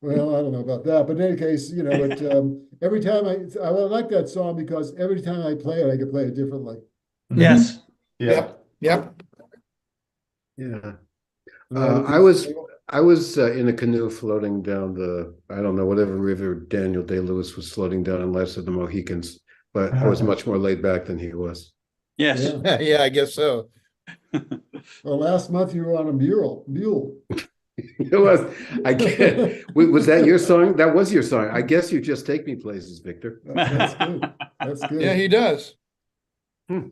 Speaker 4: Well, I don't know about that, but in any case, every time I like that song because every time I play it, I can play it differently.
Speaker 1: Yes.
Speaker 5: yeah.
Speaker 2: Yep.
Speaker 3: Yeah. I was in a canoe floating down I don't know, whatever river Daniel Day-Lewis was floating down in Last of the Mohicans, but I was much more laid back than he was.
Speaker 1: Yes.
Speaker 2: Yeah, I guess so.
Speaker 4: Well, last month you were on a mule.
Speaker 3: It was. I can't. Was that your song? That was your song. I guess you just take me places, Victor.
Speaker 4: That's good. That's good.
Speaker 2: Yeah, he does.
Speaker 4: That's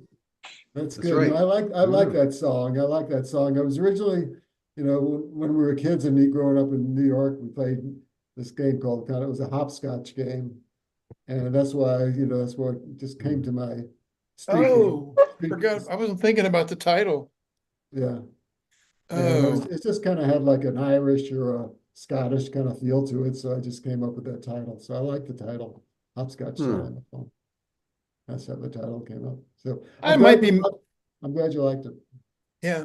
Speaker 3: That's
Speaker 4: good.
Speaker 3: right.
Speaker 4: I like that song. I like that song. I was originally, when we were kids and me growing up in New York, we played this game called it was a hopscotch game, and that's why that's what just came to my.
Speaker 2: Forgot. I wasn't thinking about the title.
Speaker 4: Yeah.
Speaker 2: Oh,
Speaker 4: It just kind of had like an Irish or a Scottish kind of feel to it, so I just came up with that title. So I like the title, Hopscotch Time. That's how the title came up. So
Speaker 2: I might be
Speaker 4: I'm glad you liked it.
Speaker 2: Yeah.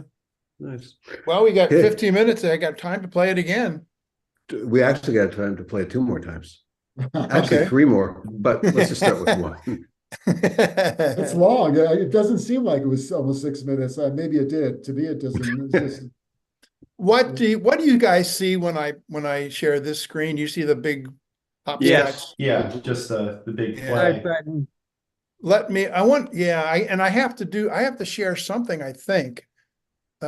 Speaker 3: Nice.
Speaker 2: Well, we got
Speaker 3: Okay.
Speaker 2: 15 minutes. I got time to play it again.
Speaker 3: We actually got time to play it 2 more times. Actually,
Speaker 2: Okay.
Speaker 3: 3 more, but let's just start with one.
Speaker 4: It's long. It doesn't seem like it was almost 6 minutes. Maybe it did. To me, it doesn't. It's just,
Speaker 2: What do you guys see when I share this screen? You see the big hopscotch?
Speaker 1: Yes.
Speaker 5: Yeah, just the big
Speaker 2: Yeah.
Speaker 7: Right
Speaker 5: play.
Speaker 7: button.
Speaker 2: I have to share something, I think.
Speaker 3: We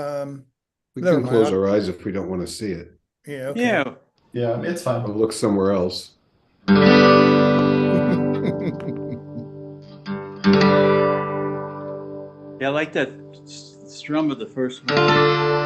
Speaker 2: Never
Speaker 3: can close
Speaker 2: mind.
Speaker 3: our eyes if we don't want to see it.
Speaker 2: Yeah, okay.
Speaker 1: Yeah.
Speaker 5: Yeah, it's fine.
Speaker 3: I'll look somewhere else.
Speaker 1: Yeah, I like that strum of the first one.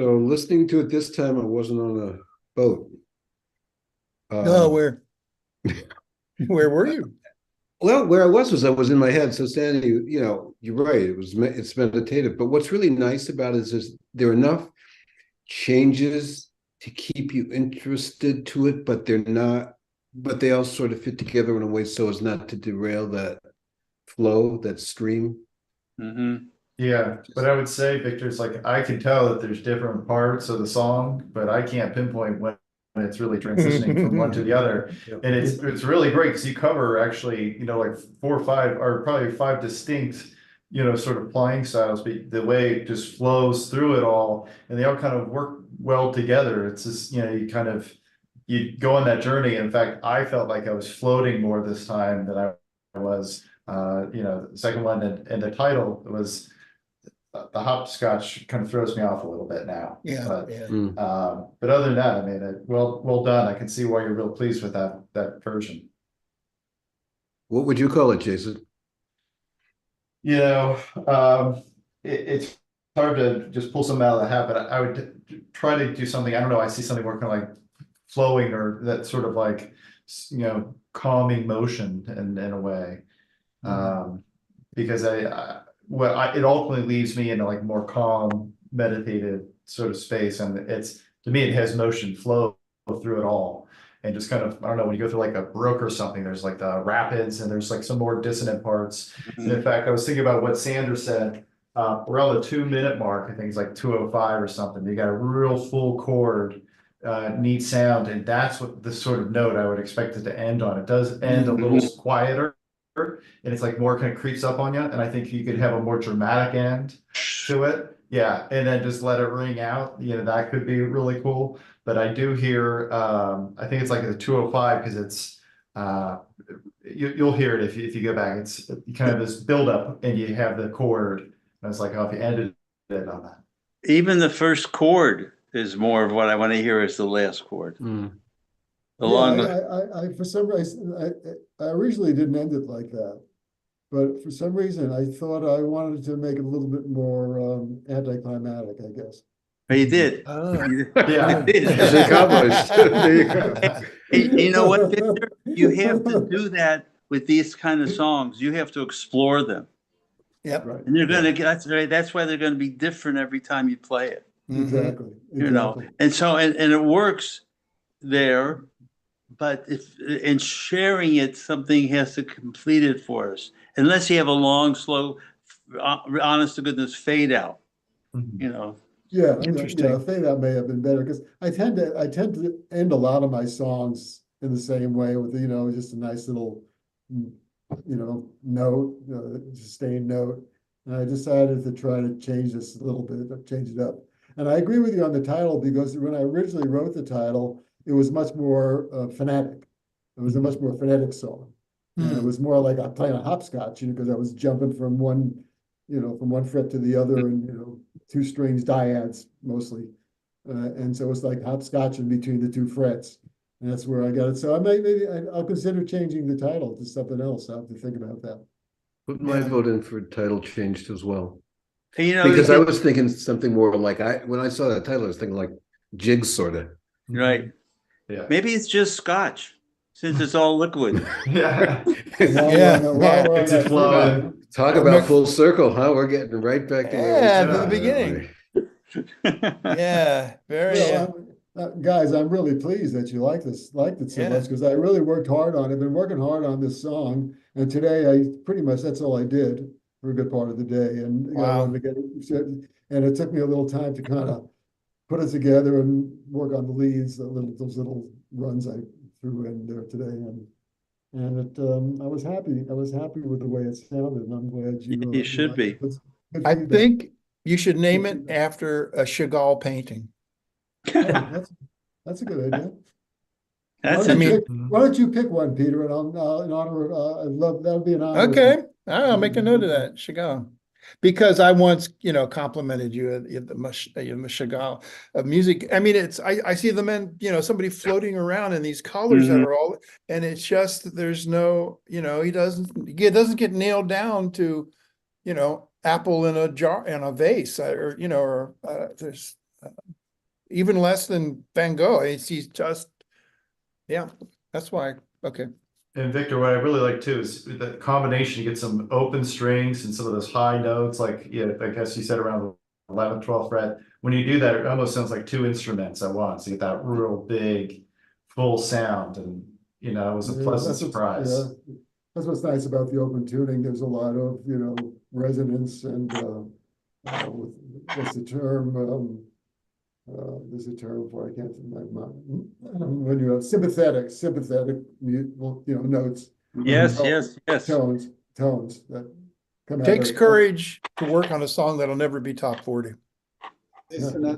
Speaker 3: So listening to it this time, I wasn't on a boat.
Speaker 2: No, where were you?
Speaker 3: Well, where I was I was in my head. So Sandy, you know, you're right. It's meditative. But what's really nice about it is there are enough changes to keep you interested to it, but they're not. But they all sort of fit together in a way so as not to derail that flow, that stream.
Speaker 1: Mm-hmm.
Speaker 5: Yeah, but I would say, Victor, it's like I can tell that there's different parts of the song, but I can't pinpoint when it's really transitioning from one to the other. And it's really great because you cover actually, you know, like 4 or 5 or probably 5 distinct, you know, sort of playing styles, but the way it just flows through it all and they all kind of work well together. It's just, you know, you go on that journey. In fact, I felt like I was floating more this time than I was, you know, the second one and the title was the hopscotch kind of throws me off a little bit now.
Speaker 2: Yeah,
Speaker 5: But,
Speaker 2: yeah.
Speaker 5: but other than that, I mean, well done. I can see why you're real pleased with that version.
Speaker 3: What would you call it, Jason?
Speaker 5: You know, it's hard to just pull something out of the hat, but I would try to do something. I don't know. I see something more kind of like flowing or that sort of like, you know, calming motion in a way. Because it ultimately leaves me in a like more calm, meditative sort of space, and it's to me it has motion flow through it all, and just kind of I don't know when you go through like a brook or something. There's like the rapids, and there's like some more dissonant parts. And in fact, I was thinking about what Sanders said. Around the 2-minute mark, I think it's like 2:05 or something. You got a real full chord, neat sound, and that's what the sort of note I would expect it to end on. It does end a little quieter. And it's like more kind of creeps up on you, and I think you could have a more dramatic end to it, yeah, and then just let it ring out. You know, that could be really cool. But I do hear, I think it's like the 2:05 because it's, you'll hear it if you go back. It's kind of this buildup, and you have the chord, and it's like, oh, if you ended it on that.
Speaker 1: Even the first chord is more of what I want to hear as the last chord.
Speaker 4: I for some reason, I originally didn't end it like that, but for some reason I thought I wanted to make it a little bit more anticlimactic, I guess.
Speaker 1: Oh, you did.
Speaker 5: Yeah.
Speaker 1: You did.
Speaker 3: It's accomplished. There you go.
Speaker 1: Hey, you know what, Victor? You have to do that with these kind of songs. You have to explore them.
Speaker 2: Yep.
Speaker 4: Right.
Speaker 1: And you're gonna get that's right. That's why they're gonna be different every time you play it.
Speaker 4: Exactly.
Speaker 1: You know, and so and it works there. But if in sharing it, something has to complete it for us. Unless you have a long, slow, honest to goodness fade out, you know.
Speaker 4: Yeah,
Speaker 2: Interesting.
Speaker 4: yeah, fade out may have been better because I tend to end a lot of my songs in the same way with, you know, just a nice little, you know, note, sustained note. And I decided to try to change this a little bit, change it up. And I agree with you on the title because when I originally wrote the title, it was much more phonetic. It was a much more phonetic song. And it was more like I'm playing a hopscotch, you know, because I was jumping from one, you know, from one fret to the other and, you know, 2 strings dyads mostly. And so it's like hopscotch in between the 2 frets. And that's where I got it. So I'll consider changing the title to something else. I'll have to think about that.
Speaker 3: Put my vote in for title changed as well.
Speaker 1: And, you know,
Speaker 3: Because I was thinking something more like when I saw that title, I was thinking like jigs sort of.
Speaker 1: right.
Speaker 5: Yeah.
Speaker 1: Maybe it's just scotch, since it's all liquid.
Speaker 5: Yeah.
Speaker 2: It's
Speaker 5: a flow.
Speaker 3: Talk about full circle, huh? We're getting right back to where we
Speaker 2: to the beginning. Yeah, very.
Speaker 4: Guys, I'm really pleased that you liked it so much because I really worked hard on it. I've been working hard on this song, and today that's all I did for a good part of the day. And you know, I wanted to get it, and it took me a little time to kind of put it together and work on the leads, those little runs I threw in there today, and I was happy. I was happy with the way it sounded, and I'm glad you.
Speaker 1: You should be.
Speaker 2: I think you should name it after a Chagall painting.
Speaker 4: That's a good idea.
Speaker 1: Why
Speaker 4: don't you pick one, Peter, and I'll in honor of I'd love that would be an honor.
Speaker 2: Okay, I'll make a note of that, Chagall. Because I once, you know, complimented you at the Chagall of music. I mean, I see the men, you know, somebody floating around in these colors that are all, and it's just there's no, you know, it doesn't get nailed down to, you know, apple in a jar in a vase, or you know, or there's even less than Van Gogh. He's just, yeah, that's why, okay.
Speaker 5: And Victor, what I really like too is the combination. You get some open strings and some of those high notes, like, yeah, I guess you said around the 11th, 12th fret. When you do that, it almost sounds like two instruments at once. You get that real big, full sound, and it was a pleasant surprise.
Speaker 4: Yeah, that's what's nice about the open tuning. There's a lot of, resonance and what's the term? There's a term for it, I can't remember. When you have sympathetic, notes.
Speaker 1: Yes,
Speaker 4: Tones,
Speaker 1: yes, yes.
Speaker 4: Tones that come out.
Speaker 2: Takes courage to work on a song that'll never be top 40.
Speaker 8: Jason, I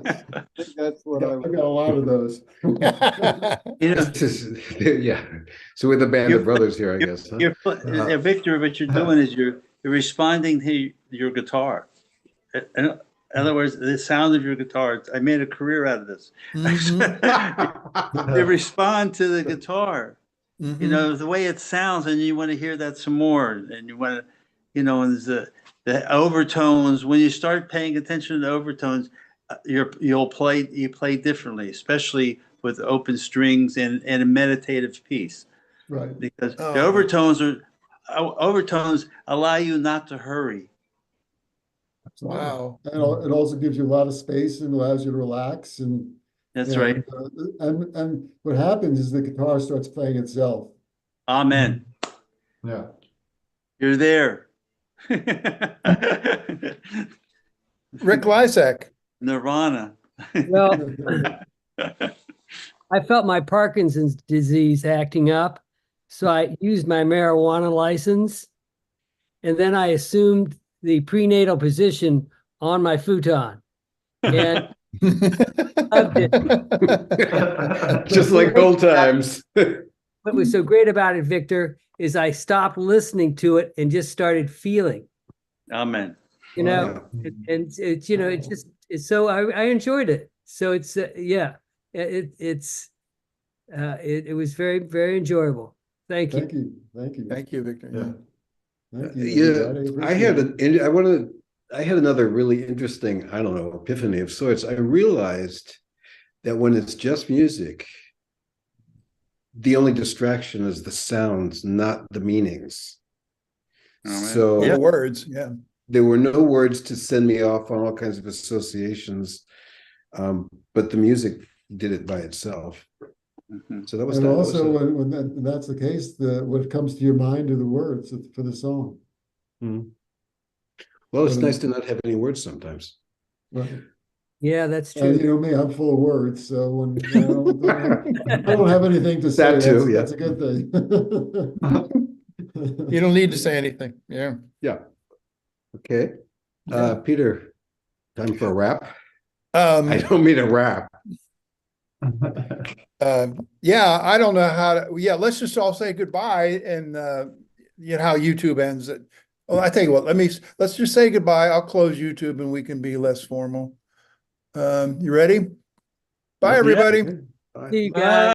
Speaker 8: think that's what I
Speaker 4: I got a lot of those.
Speaker 3: Yeah. So we're the band of brothers here, I guess. Huh?
Speaker 1: Victor, what you're doing is you're responding to your guitar. In other words, the sound of your guitar. I made a career out of this. They respond to the guitar. The way it sounds, and you want to hear that some more, and you want to, and there's the overtones. When you start paying attention to the overtones, you play differently, especially with open strings and a meditative piece.
Speaker 4: Right.
Speaker 1: Because the overtones allow you not to hurry.
Speaker 2: Wow.
Speaker 4: And it also gives you a lot of space and allows you to relax. And
Speaker 1: that's right.
Speaker 4: And what happens is the guitar starts playing itself.
Speaker 1: Amen.
Speaker 5: Yeah.
Speaker 1: You're there.
Speaker 2: Rick Lisak.
Speaker 1: Nirvana.
Speaker 7: Well, I felt my Parkinson's disease acting up, so I used my marijuana license, and then I assumed the prenatal position on my futon. And loved it.
Speaker 3: Just like old times.
Speaker 7: What was so great about it, Victor, is I stopped listening to it and just started feeling.
Speaker 1: Amen.
Speaker 7: And it's it's so I enjoyed it. So it's it was very, very enjoyable. Thank you.
Speaker 4: Thank you.
Speaker 2: Thank you, Victor.
Speaker 5: Yeah.
Speaker 4: Thank you.
Speaker 3: I had another really interesting, I don't know, epiphany of sorts. I realized that when it's just music, the only distraction is the sounds, not the meanings. So
Speaker 2: the words, yeah.
Speaker 3: There were no words to send me off on all kinds of associations, but the music did it by itself. So that was.
Speaker 4: And also, when that's the case, what comes to your mind are the words for the song.
Speaker 3: Well, it's nice to not have any words sometimes.
Speaker 4: Right.
Speaker 7: Yeah, that's true.
Speaker 4: You know me, I'm full of words, so when I don't have anything to say, that's a good thing.
Speaker 2: You don't need to say anything. Yeah.
Speaker 3: Yeah. Okay. Peter, time for a wrap. I don't mean a rap.
Speaker 2: Yeah, I don't know how to, let's just all say goodbye, and how YouTube ends it. Well, I tell you what, let's just say goodbye. I'll close YouTube and we can be less formal. You ready? Bye, everybody.
Speaker 3: Bye.
Speaker 7: See you guys.